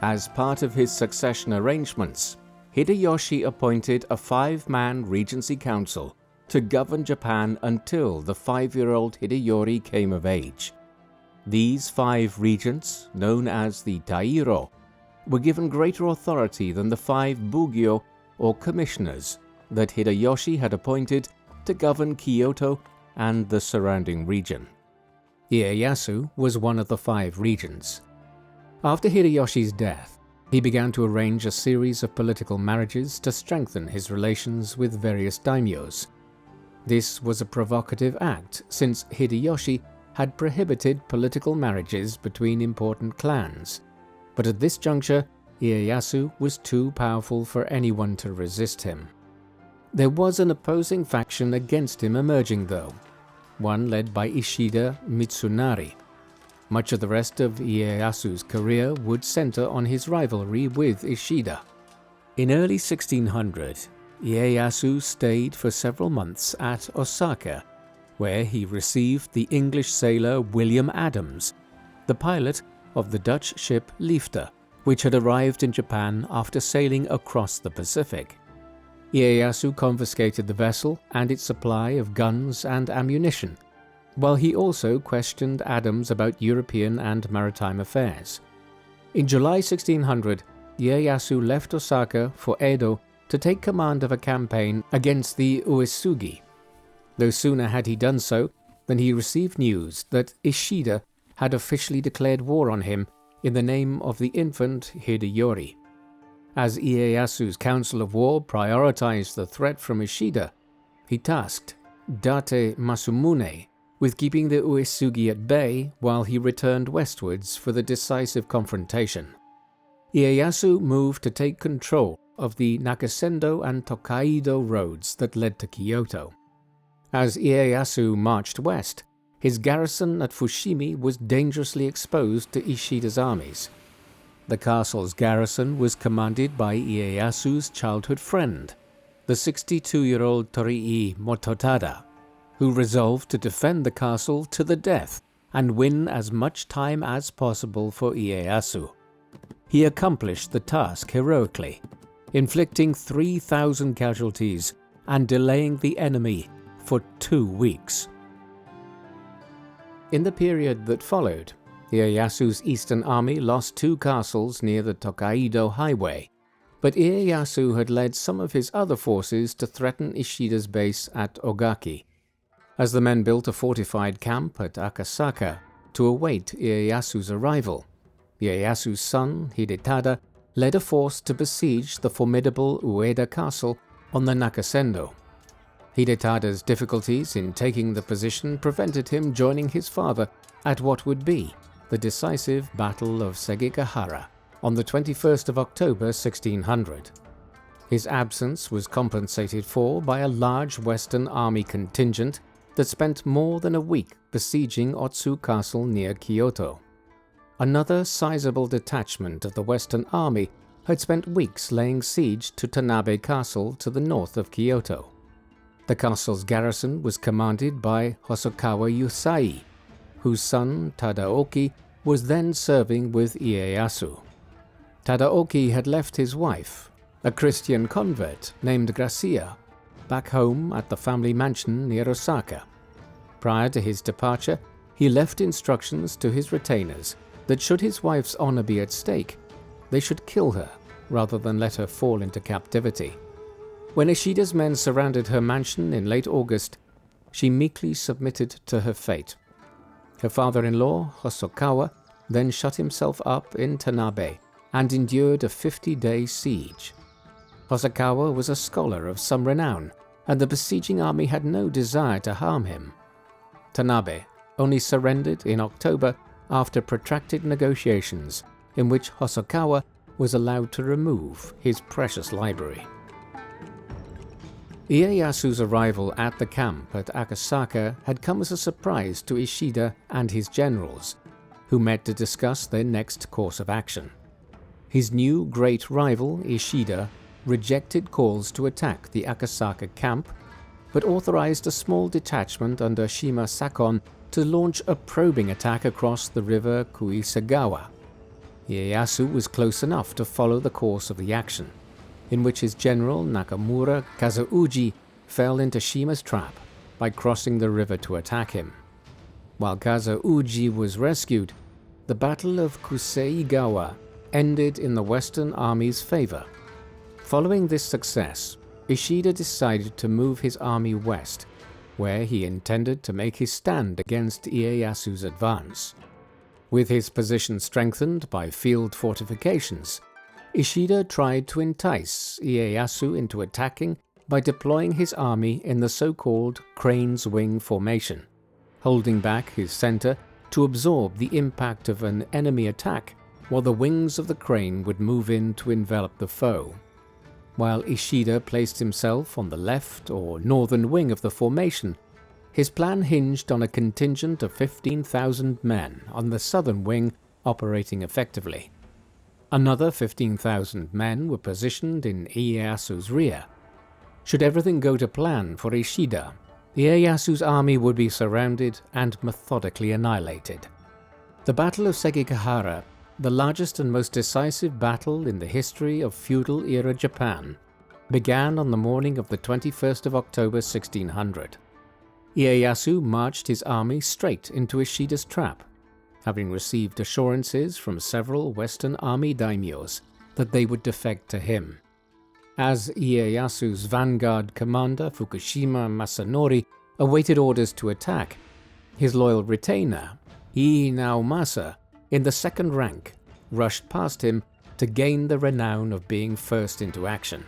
As part of his succession arrangements, Hideyoshi appointed a 5-man regency council to govern Japan until the 5-year-old Hideyori came of age. These 5 regents, known as the Tairo, were given greater authority than the 5 Bugyo or commissioners that Hideyoshi had appointed to govern Kyoto and the surrounding region. Ieyasu was one of the 5 regents. After Hideyoshi's death, he began to arrange a series of political marriages to strengthen his relations with various daimyos. This was a provocative act since Hideyoshi had prohibited political marriages between important clans, but at this juncture, Ieyasu was too powerful for anyone to resist him. There was an opposing faction against him emerging though, one led by Ishida Mitsunari. Much of the rest of Ieyasu's career would center on his rivalry with Ishida. In early 1600, Ieyasu stayed for several months at Osaka, where he received the English sailor William Adams, the pilot of the Dutch ship Liefde, which had arrived in Japan after sailing across the Pacific. Ieyasu confiscated the vessel and its supply of guns and ammunition, while he also questioned Adams about European and maritime affairs. In July 1600, Ieyasu left Osaka for Edo to take command of a campaign against the Uesugi. No sooner had he done so than he received news that Ishida had officially declared war on him in the name of the infant Hideyori. As Ieyasu's Council of War prioritized the threat from Ishida, he tasked Date Masamune with keeping the Uesugi at bay while he returned westwards for the decisive confrontation. Ieyasu moved to take control of the Nakasendo and Tokaido roads that led to Kyoto. As Ieyasu marched west, his garrison at Fushimi was dangerously exposed to Ishida's armies. The castle's garrison was commanded by Ieyasu's childhood friend, the 62-year-old Torii Mototada, who resolved to defend the castle to the death and win as much time as possible for Ieyasu. He accomplished the task heroically, inflicting 3,000 casualties and delaying the enemy for 2 weeks. In the period that followed, Ieyasu's eastern army lost 2 castles near the Tokaido Highway, but Ieyasu had led some of his other forces to threaten Ishida's base at Ogaki. As the men built a fortified camp at Akasaka to await Ieyasu's arrival, Ieyasu's son, Hidetada, led a force to besiege the formidable Ueda Castle on the Nakasendo. Hidetada's difficulties in taking the position prevented him joining his father at what would be the decisive Battle of Sekigahara on the 21st of October 1600. His absence was compensated for by a large Western army contingent that spent more than a week besieging Otsu Castle near Kyoto. Another sizable detachment of the Western army had spent weeks laying siege to Tanabe Castle to the north of Kyoto. The castle's garrison was commanded by Hosokawa Yusai, whose son Tadaoki was then serving with Ieyasu. Tadaoki had left his wife, a Christian convert named Gracia, back home at the family mansion near Osaka. Prior to his departure, he left instructions to his retainers that should his wife's honor be at stake, they should kill her rather than let her fall into captivity. When Ishida's men surrounded her mansion in late August, she meekly submitted to her fate. Her father-in-law, Hosokawa, then shut himself up in Tanabe and endured a 50-day siege. Hosokawa was a scholar of some renown, and the besieging army had no desire to harm him. Tanabe only surrendered in October after protracted negotiations in which Hosokawa was allowed to remove his precious library. Ieyasu's arrival at the camp at Akasaka had come as a surprise to Ishida and his generals, who met to discuss their next course of action. His new great rival, Ishida, rejected calls to attack the Akasaka camp, but authorized a small detachment under Shima Sakon to launch a probing attack across the river Kuisagawa. Ieyasu was close enough to follow the course of the action, in which his general Nakamura Kazauji fell into Shima's trap by crossing the river to attack him. While Kazauji was rescued, the Battle of Kuseigawa ended in the Western Army's favor. Following this success, Ishida decided to move his army west, where he intended to make his stand against Ieyasu's advance. With his position strengthened by field fortifications, Ishida tried to entice Ieyasu into attacking by deploying his army in the so-called Crane's Wing formation, holding back his center to absorb the impact of an enemy attack while the wings of the crane would move in to envelop the foe. While Ishida placed himself on the left or northern wing of the formation, his plan hinged on a contingent of 15,000 men on the southern wing operating effectively. Another 15,000 men were positioned in Ieyasu's rear. Should everything go to plan for Ishida, Ieyasu's army would be surrounded and methodically annihilated. The Battle of Sekigahara, the largest and most decisive battle in the history of feudal-era Japan, began on the morning of the 21st of October 1600. Ieyasu marched his army straight into Ishida's trap, having received assurances from several Western army daimyos that they would defect to him. As Ieyasu's vanguard commander Fukushima Masanori awaited orders to attack, his loyal retainer, Ii Naomasa, in the second rank, rushed past him to gain the renown of being first into action.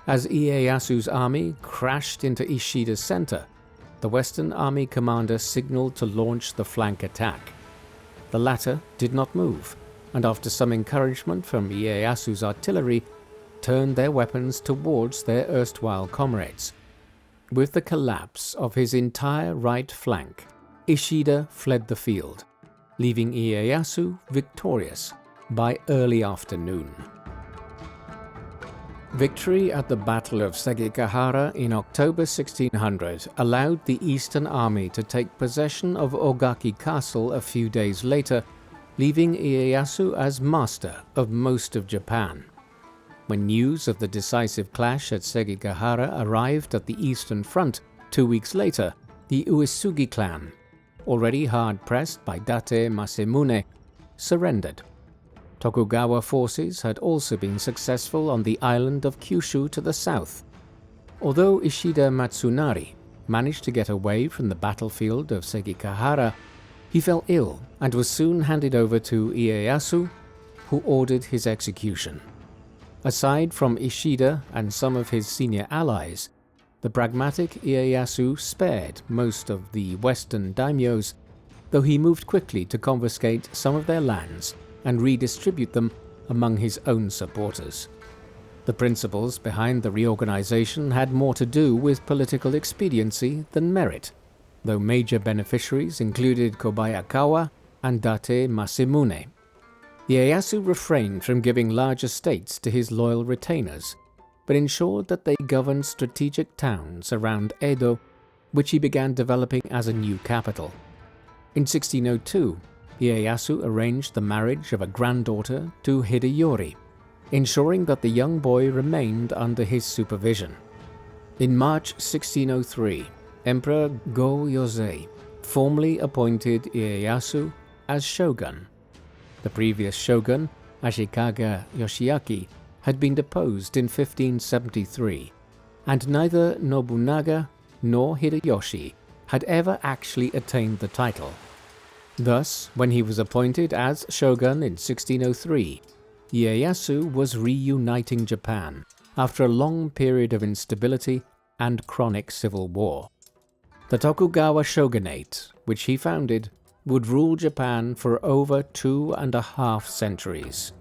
As Ieyasu's army crashed into Ishida's center, the Western army commander signaled to launch the flank attack. The latter did not move, and after some encouragement from Ieyasu's artillery, turned their weapons towards their erstwhile comrades. With the collapse of his entire right flank, Ishida fled the field, leaving Ieyasu victorious by early afternoon. Victory at the Battle of Sekigahara in October 1600 allowed the Eastern Army to take possession of Ogaki Castle a few days later, leaving Ieyasu as master of most of Japan. When news of the decisive clash at Sekigahara arrived at the Eastern Front 2 weeks later, the Uesugi clan, already hard-pressed by Date Masamune, surrendered. Tokugawa forces had also been successful on the island of Kyushu to the south. Although Ishida Matsunari managed to get away from the battlefield of Sekigahara, he fell ill and was soon handed over to Ieyasu, who ordered his execution. Aside from Ishida and some of his senior allies, the pragmatic Ieyasu spared most of the western daimyos, though he moved quickly to confiscate some of their lands and redistribute them among his own supporters. The principles behind the reorganization had more to do with political expediency than merit, though major beneficiaries included Kobayakawa and Date Masamune. Ieyasu refrained from giving large estates to his loyal retainers, but ensured that they governed strategic towns around Edo, which he began developing as a new capital. In 1602, Ieyasu arranged the marriage of a granddaughter to Hideyori, ensuring that the young boy remained under his supervision. In March 1603, Emperor Go-Yozei formally appointed Ieyasu as shogun. The previous shogun, Ashikaga Yoshiaki, had been deposed in 1573, and neither Nobunaga nor Hideyoshi had ever actually attained the title. Thus, when he was appointed as shogun in 1603, Ieyasu was reuniting Japan after a long period of instability and chronic civil war. The Tokugawa Shogunate, which he founded, would rule Japan for over 2.5 centuries.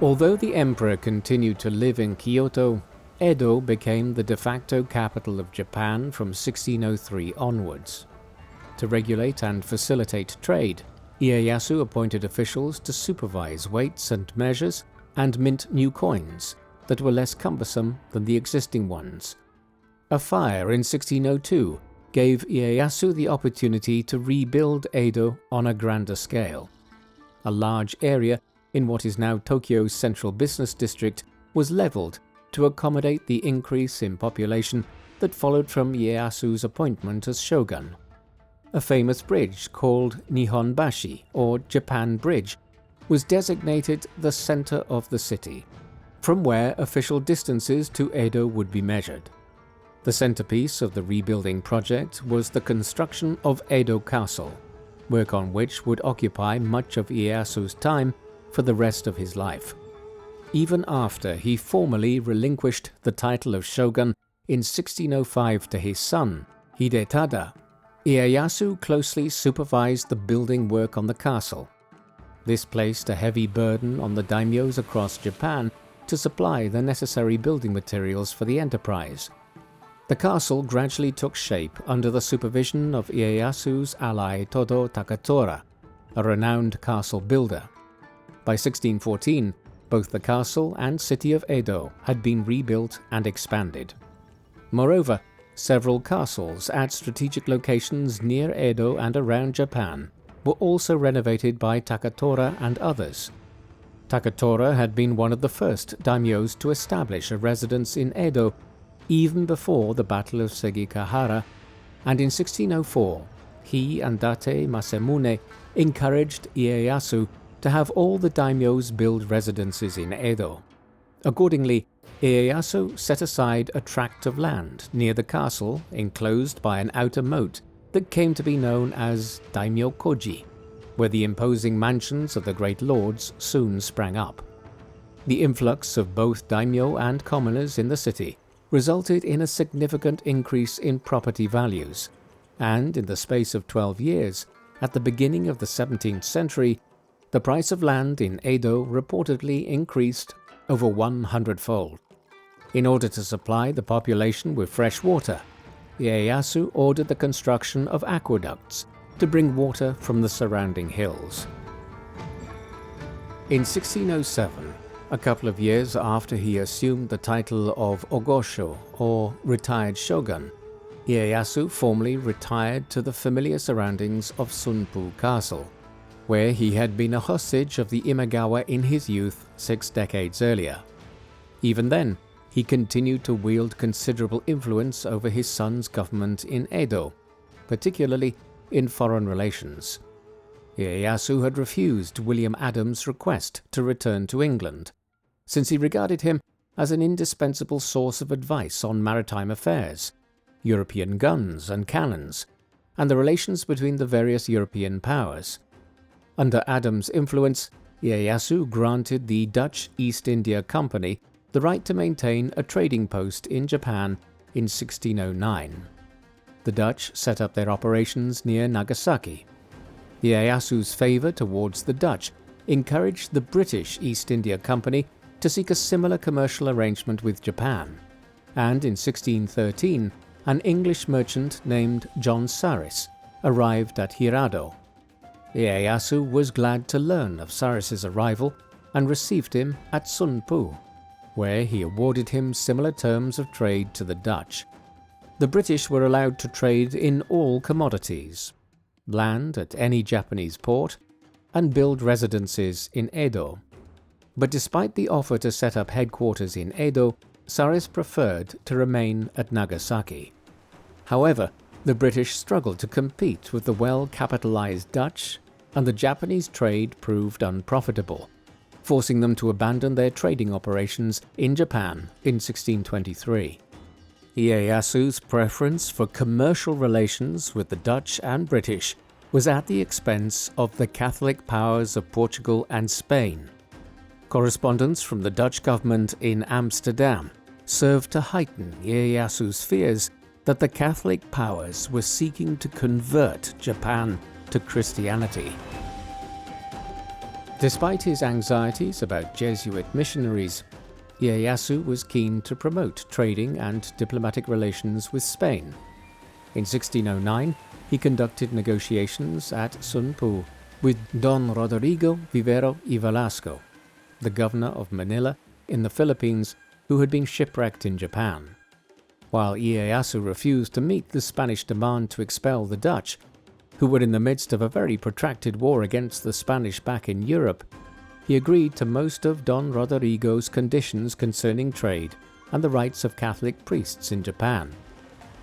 Although the emperor continued to live in Kyoto, Edo became the de facto capital of Japan from 1603 onwards. To regulate and facilitate trade, Ieyasu appointed officials to supervise weights and measures and mint new coins that were less cumbersome than the existing ones. A fire in 1602 gave Ieyasu the opportunity to rebuild Edo on a grander scale. A large area in what is now Tokyo's central business district was leveled to accommodate the increase in population that followed from Ieyasu's appointment as shogun. A famous bridge called Nihonbashi, or Japan Bridge, was designated the center of the city, from where official distances to Edo would be measured. The centerpiece of the rebuilding project was the construction of Edo Castle, work on which would occupy much of Ieyasu's time for the rest of his life. Even after he formally relinquished the title of shogun in 1605 to his son, Hidetada, Ieyasu closely supervised the building work on the castle. This placed a heavy burden on the daimyos across Japan to supply the necessary building materials for the enterprise. The castle gradually took shape under the supervision of Ieyasu's ally Todo Takatora, a renowned castle builder. By 1614, both the castle and city of Edo had been rebuilt and expanded. Moreover, several castles at strategic locations near Edo and around Japan were also renovated by Takatora and others. Takatora had been one of the first daimyos to establish a residence in Edo even before the Battle of Sekigahara, and in 1604 he and Date Masamune encouraged Ieyasu to have all the daimyos build residences in Edo. Accordingly, Ieyasu set aside a tract of land near the castle enclosed by an outer moat that came to be known as Daimyo Koji, where the imposing mansions of the great lords soon sprang up. The influx of both daimyo and commoners in the city resulted in a significant increase in property values, and in the space of 12 years, at the beginning of the 17th century, the price of land in Edo reportedly increased over 100-fold. In order to supply the population with fresh water, Ieyasu ordered the construction of aqueducts to bring water from the surrounding hills. In 1607, a couple of years after he assumed the title of Ogosho, or retired shogun, Ieyasu formally retired to the familiar surroundings of Sunpu Castle, where he had been a hostage of the Imagawa in his youth 6 decades earlier. Even then, he continued to wield considerable influence over his son's government in Edo, particularly in foreign relations. Ieyasu had refused William Adams' request to return to England, since he regarded him as an indispensable source of advice on maritime affairs, European guns and cannons, and the relations between the various European powers. Under Adams' influence, Ieyasu granted the Dutch East India Company the right to maintain a trading post in Japan in 1609. The Dutch set up their operations near Nagasaki. Ieyasu's favour towards the Dutch encouraged the British East India Company to seek a similar commercial arrangement with Japan, and in 1613 an English merchant named John Saris arrived at Hirado. Ieyasu was glad to learn of Saris's arrival and received him at Sunpu, where he awarded him similar terms of trade to the Dutch. The British were allowed to trade in all commodities, land at any Japanese port, and build residences in Edo. But despite the offer to set up headquarters in Edo, Saris preferred to remain at Nagasaki. However, the British struggled to compete with the well-capitalized Dutch, and the Japanese trade proved unprofitable, forcing them to abandon their trading operations in Japan in 1623. Ieyasu's preference for commercial relations with the Dutch and British was at the expense of the Catholic powers of Portugal and Spain. Correspondence from the Dutch government in Amsterdam served to heighten Ieyasu's fears that the Catholic powers were seeking to convert Japan to Christianity. Despite his anxieties about Jesuit missionaries, Ieyasu was keen to promote trading and diplomatic relations with Spain. In 1609, he conducted negotiations at Sunpu with Don Rodrigo Vivero y Velasco, the governor of Manila in the Philippines, who had been shipwrecked in Japan. While Ieyasu refused to meet the Spanish demand to expel the Dutch, who were in the midst of a very protracted war against the Spanish back in Europe, he agreed to most of Don Rodrigo's conditions concerning trade and the rights of Catholic priests in Japan.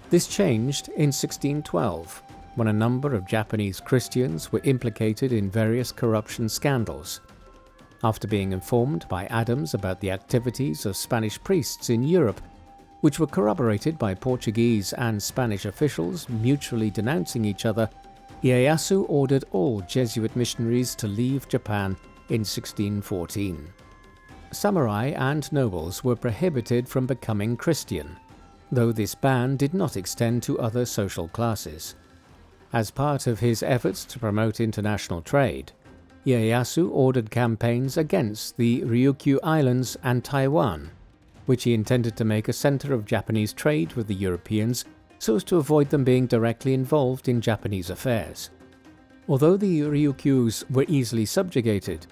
This changed in 1612, when a number of Japanese Christians were implicated in various corruption scandals. After being informed by Adams about the activities of Spanish priests in Europe, which were corroborated by Portuguese and Spanish officials mutually denouncing each other, Ieyasu ordered all Jesuit missionaries to leave Japan in 1614. Samurai and nobles were prohibited from becoming Christian, though this ban did not extend to other social classes. As part of his efforts to promote international trade, Ieyasu ordered campaigns against the Ryukyu Islands and Taiwan, which he intended to make a center of Japanese trade with the Europeans so as to avoid them being directly involved in Japanese affairs. Although the Ryukyus were easily subjugated,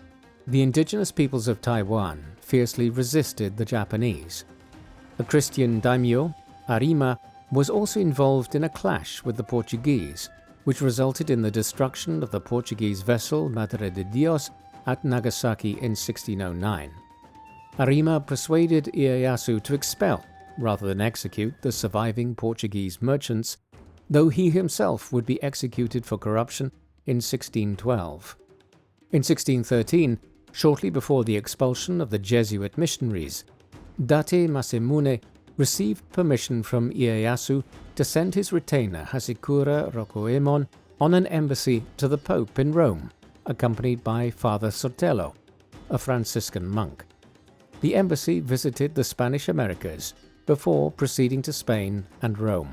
the indigenous peoples of Taiwan fiercely resisted the Japanese. A Christian daimyo, Arima, was also involved in a clash with the Portuguese, which resulted in the destruction of the Portuguese vessel Madre de Dios at Nagasaki in 1609. Arima persuaded Ieyasu to expel, rather than execute, the surviving Portuguese merchants, though he himself would be executed for corruption in 1612. In 1613, shortly before the expulsion of the Jesuit missionaries, Date Masamune received permission from Ieyasu to send his retainer Hasekura Rokoemon on an embassy to the Pope in Rome, accompanied by Father Sotelo, a Franciscan monk. The embassy visited the Spanish Americas before proceeding to Spain and Rome.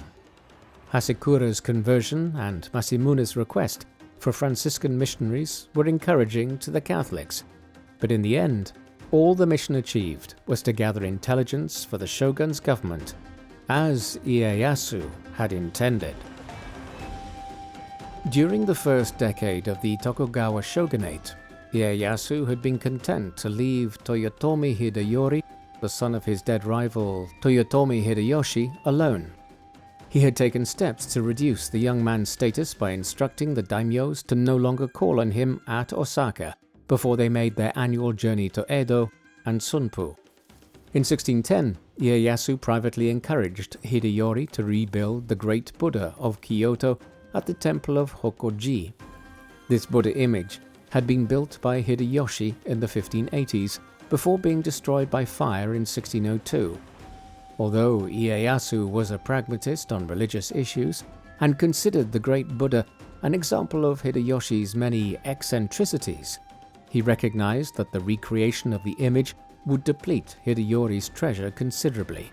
Hasekura's conversion and Masamune's request for Franciscan missionaries were encouraging to the Catholics, but in the end, all the mission achieved was to gather intelligence for the shogun's government, as Ieyasu had intended. During the first decade of the Tokugawa Shogunate, Ieyasu had been content to leave Toyotomi Hideyoshi, the son of his dead rival Toyotomi Hideyoshi, alone. He had taken steps to reduce the young man's status by instructing the daimyos to no longer call on him at Osaka before they made their annual journey to Edo and Sunpu. In 1610, Ieyasu privately encouraged Hideyoshi to rebuild the great Buddha of Kyoto at the temple of Hokoji. This Buddha image had been built by Hideyoshi in the 1580s before being destroyed by fire in 1602. Although Ieyasu was a pragmatist on religious issues and considered the great Buddha an example of Hideyoshi's many eccentricities, he recognized that the recreation of the image would deplete Hideyoshi's treasure considerably.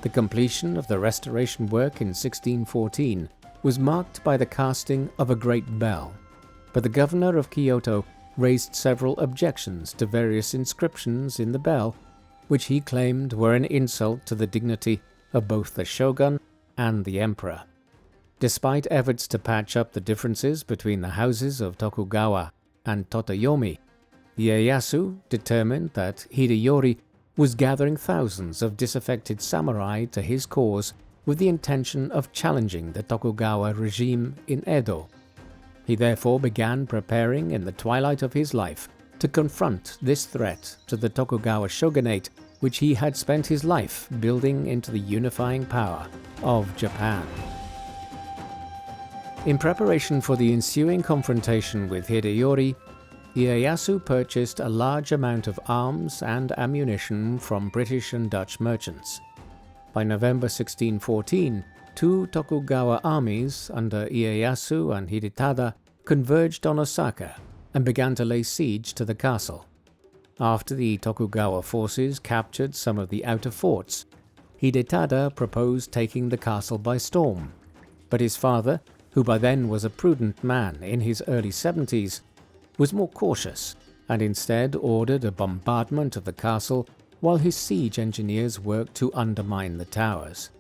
The completion of the restoration work in 1614 was marked by the casting of a great bell, but the governor of Kyoto raised several objections to various inscriptions in the bell, which he claimed were an insult to the dignity of both the shogun and the emperor. Despite efforts to patch up the differences between the houses of Tokugawa and Toyotomi, Ieyasu determined that Hideyoshi was gathering thousands of disaffected samurai to his cause with the intention of challenging the Tokugawa regime in Edo. He therefore began preparing in the twilight of his life to confront this threat to the Tokugawa shogunate, which he had spent his life building into the unifying power of Japan. In preparation for the ensuing confrontation with Hideyoshi, Ieyasu purchased a large amount of arms and ammunition from British and Dutch merchants. By November 1614, two Tokugawa armies under Ieyasu and Hidetada converged on Osaka and began to lay siege to the castle. After the Tokugawa forces captured some of the outer forts, Hidetada proposed taking the castle by storm, but his father, who by then was a prudent man in his early 70s, was more cautious and instead ordered a bombardment of the castle while his siege engineers worked to undermine the towers.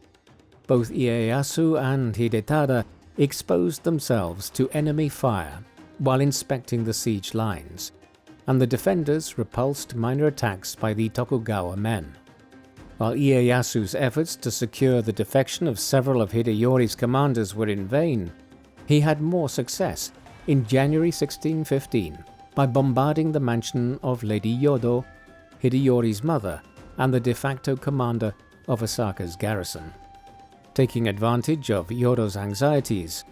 Both Ieyasu and Hidetada exposed themselves to enemy fire while inspecting the siege lines, and the defenders repulsed minor attacks by the Tokugawa men. While Ieyasu's efforts to secure the defection of several of Hideyori's commanders were in vain, he had more success in January 1615 by bombarding the mansion of Lady Yodo, Hideyori's mother and the de facto commander of Osaka's garrison. Taking advantage of Yodo's anxieties,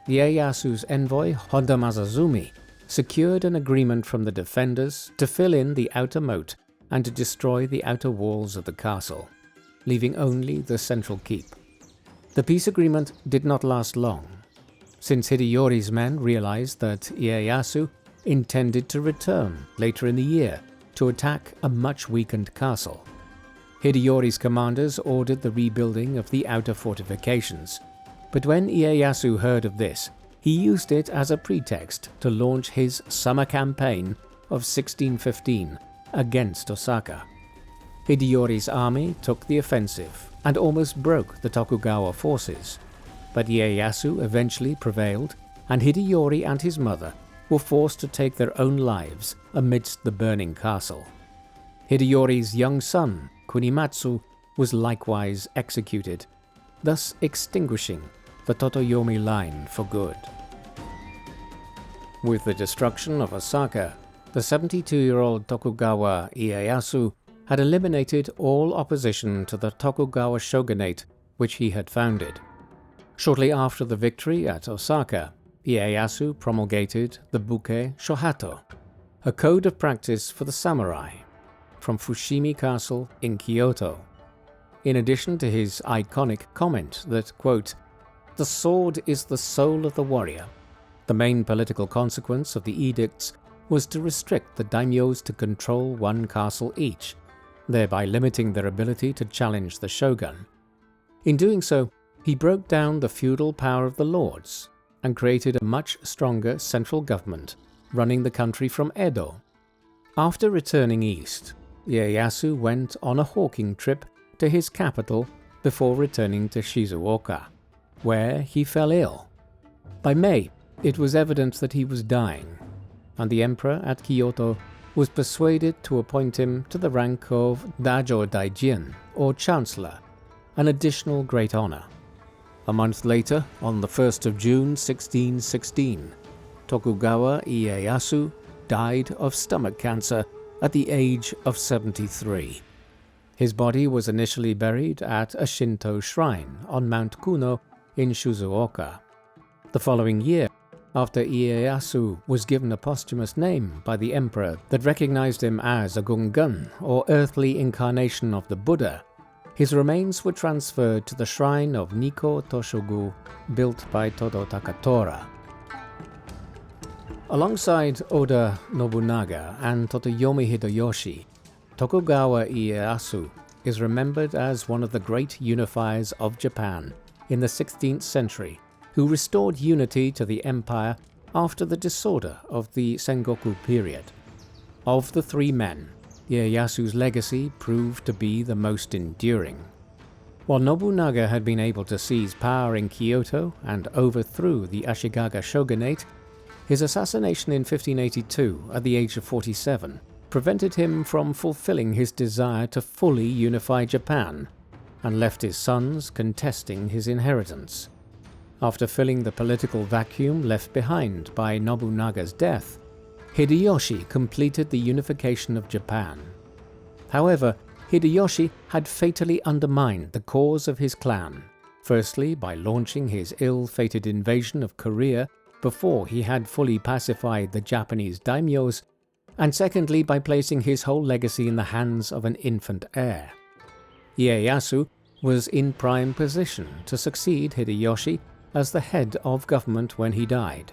Ieyasu's envoy Honda Masazumi secured an agreement from the defenders to fill in the outer moat and to destroy the outer walls of the castle, leaving only the central keep. The peace agreement did not last long, since Hideyori's men realized that Ieyasu intended to return later in the year to attack a much weakened castle. Hideyori's commanders ordered the rebuilding of the outer fortifications, but when Ieyasu heard of this, he used it as a pretext to launch his summer campaign of 1615 against Osaka. Hideyori's army took the offensive and almost broke the Tokugawa forces, but Ieyasu eventually prevailed, and Hideyori and his mother were forced to take their own lives amidst the burning castle. Hideyori's young son, Kunimatsu, was likewise executed, thus extinguishing the Toyotomi line for good. With the destruction of Osaka, the 72-year-old Tokugawa Ieyasu had eliminated all opposition to the Tokugawa shogunate which he had founded. Shortly after the victory at Osaka, Ieyasu promulgated the Buke Shohato, a code of practice for the samurai, from Fushimi Castle in Kyoto. In addition to his iconic comment that, quote, "The sword is the soul of the warrior," the main political consequence of the edicts was to restrict the daimyos to control one castle each, thereby limiting their ability to challenge the shogun. In doing so, he broke down the feudal power of the lords and created a much stronger central government running the country from Edo. After returning east, Ieyasu went on a hawking trip to his capital before returning to Shizuoka, where he fell ill. By May, it was evident that he was dying, and the emperor at Kyoto was persuaded to appoint him to the rank of Dajo Daijin, or Chancellor, an additional great honor. A month later, on the 1st of June 1616, Tokugawa Ieyasu died of stomach cancer at the age of 73. His body was initially buried at a Shinto shrine on Mount Kuno in Shizuoka. The following year, after Ieyasu was given a posthumous name by the emperor that recognized him as a Gungun, or earthly incarnation of the Buddha, his remains were transferred to the shrine of Nikko Toshogu, built by Todo Takatora. Alongside Oda Nobunaga and Toyotomi Hideyoshi, Tokugawa Ieyasu is remembered as one of the great unifiers of Japan in the 16th century, who restored unity to the empire after the disorder of the Sengoku period. Of the three men, Ieyasu's legacy proved to be the most enduring. While Nobunaga had been able to seize power in Kyoto and overthrew the Ashikaga shogunate, his assassination in 1582 at the age of 47 prevented him from fulfilling his desire to fully unify Japan, and left his sons contesting his inheritance. After filling the political vacuum left behind by Nobunaga's death, Hideyoshi completed the unification of Japan. However, Hideyoshi had fatally undermined the cause of his clan, firstly by launching his ill-fated invasion of Korea before he had fully pacified the Japanese daimyos, and secondly by placing his whole legacy in the hands of an infant heir. Ieyasu was in prime position to succeed Hideyoshi as the head of government when he died.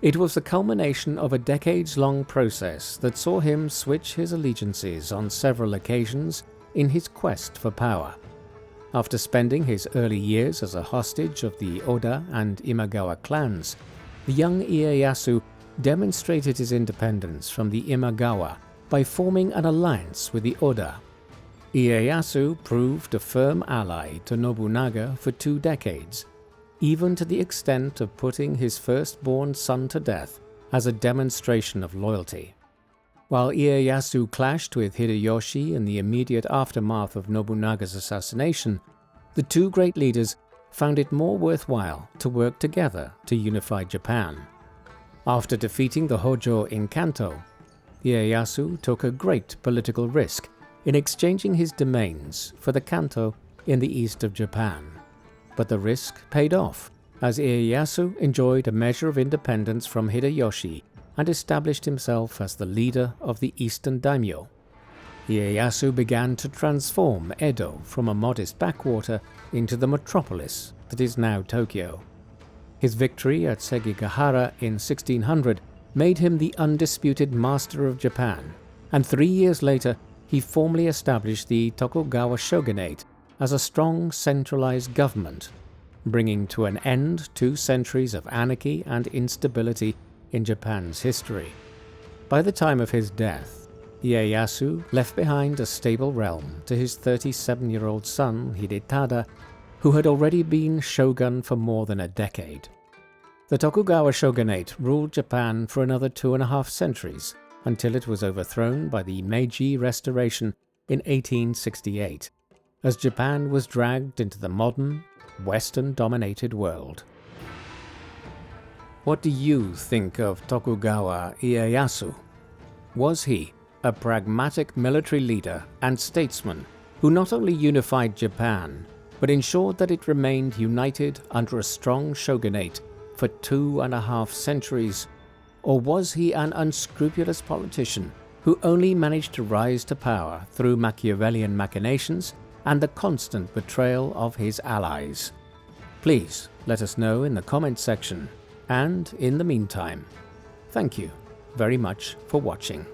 It was the culmination of a decades-long process that saw him switch his allegiances on several occasions in his quest for power. After spending his early years as a hostage of the Oda and Imagawa clans, the young Ieyasu demonstrated his independence from the Imagawa by forming an alliance with the Oda. Ieyasu proved a firm ally to Nobunaga for 2 decades, even to the extent of putting his firstborn son to death as a demonstration of loyalty. While Ieyasu clashed with Hideyoshi in the immediate aftermath of Nobunaga's assassination, the two great leaders found it more worthwhile to work together to unify Japan. After defeating the Hojo in Kanto, Ieyasu took a great political risk in exchanging his domains for the Kanto in the east of Japan. But the risk paid off, as Ieyasu enjoyed a measure of independence from Hideyoshi and established himself as the leader of the eastern daimyo. Ieyasu began to transform Edo from a modest backwater into the metropolis that is now Tokyo. His victory at Sekigahara in 1600 made him the undisputed master of Japan, and 3 years later he formally established the Tokugawa shogunate as a strong centralized government, bringing to an end 2 centuries of anarchy and instability in Japan's history. By the time of his death, Ieyasu left behind a stable realm to his 37-year-old son Hidetada, who had already been shogun for more than a decade. The Tokugawa shogunate ruled Japan for another 2.5 centuries, until it was overthrown by the Meiji Restoration in 1868, as Japan was dragged into the modern, Western-dominated world. What do you think of Tokugawa Ieyasu? Was he a pragmatic military leader and statesman who not only unified Japan, but ensured that it remained united under a strong shogunate for 2.5 centuries? Or was he an unscrupulous politician who only managed to rise to power through Machiavellian machinations and the constant betrayal of his allies? Please let us know in the comments section, and in the meantime, thank you very much for watching.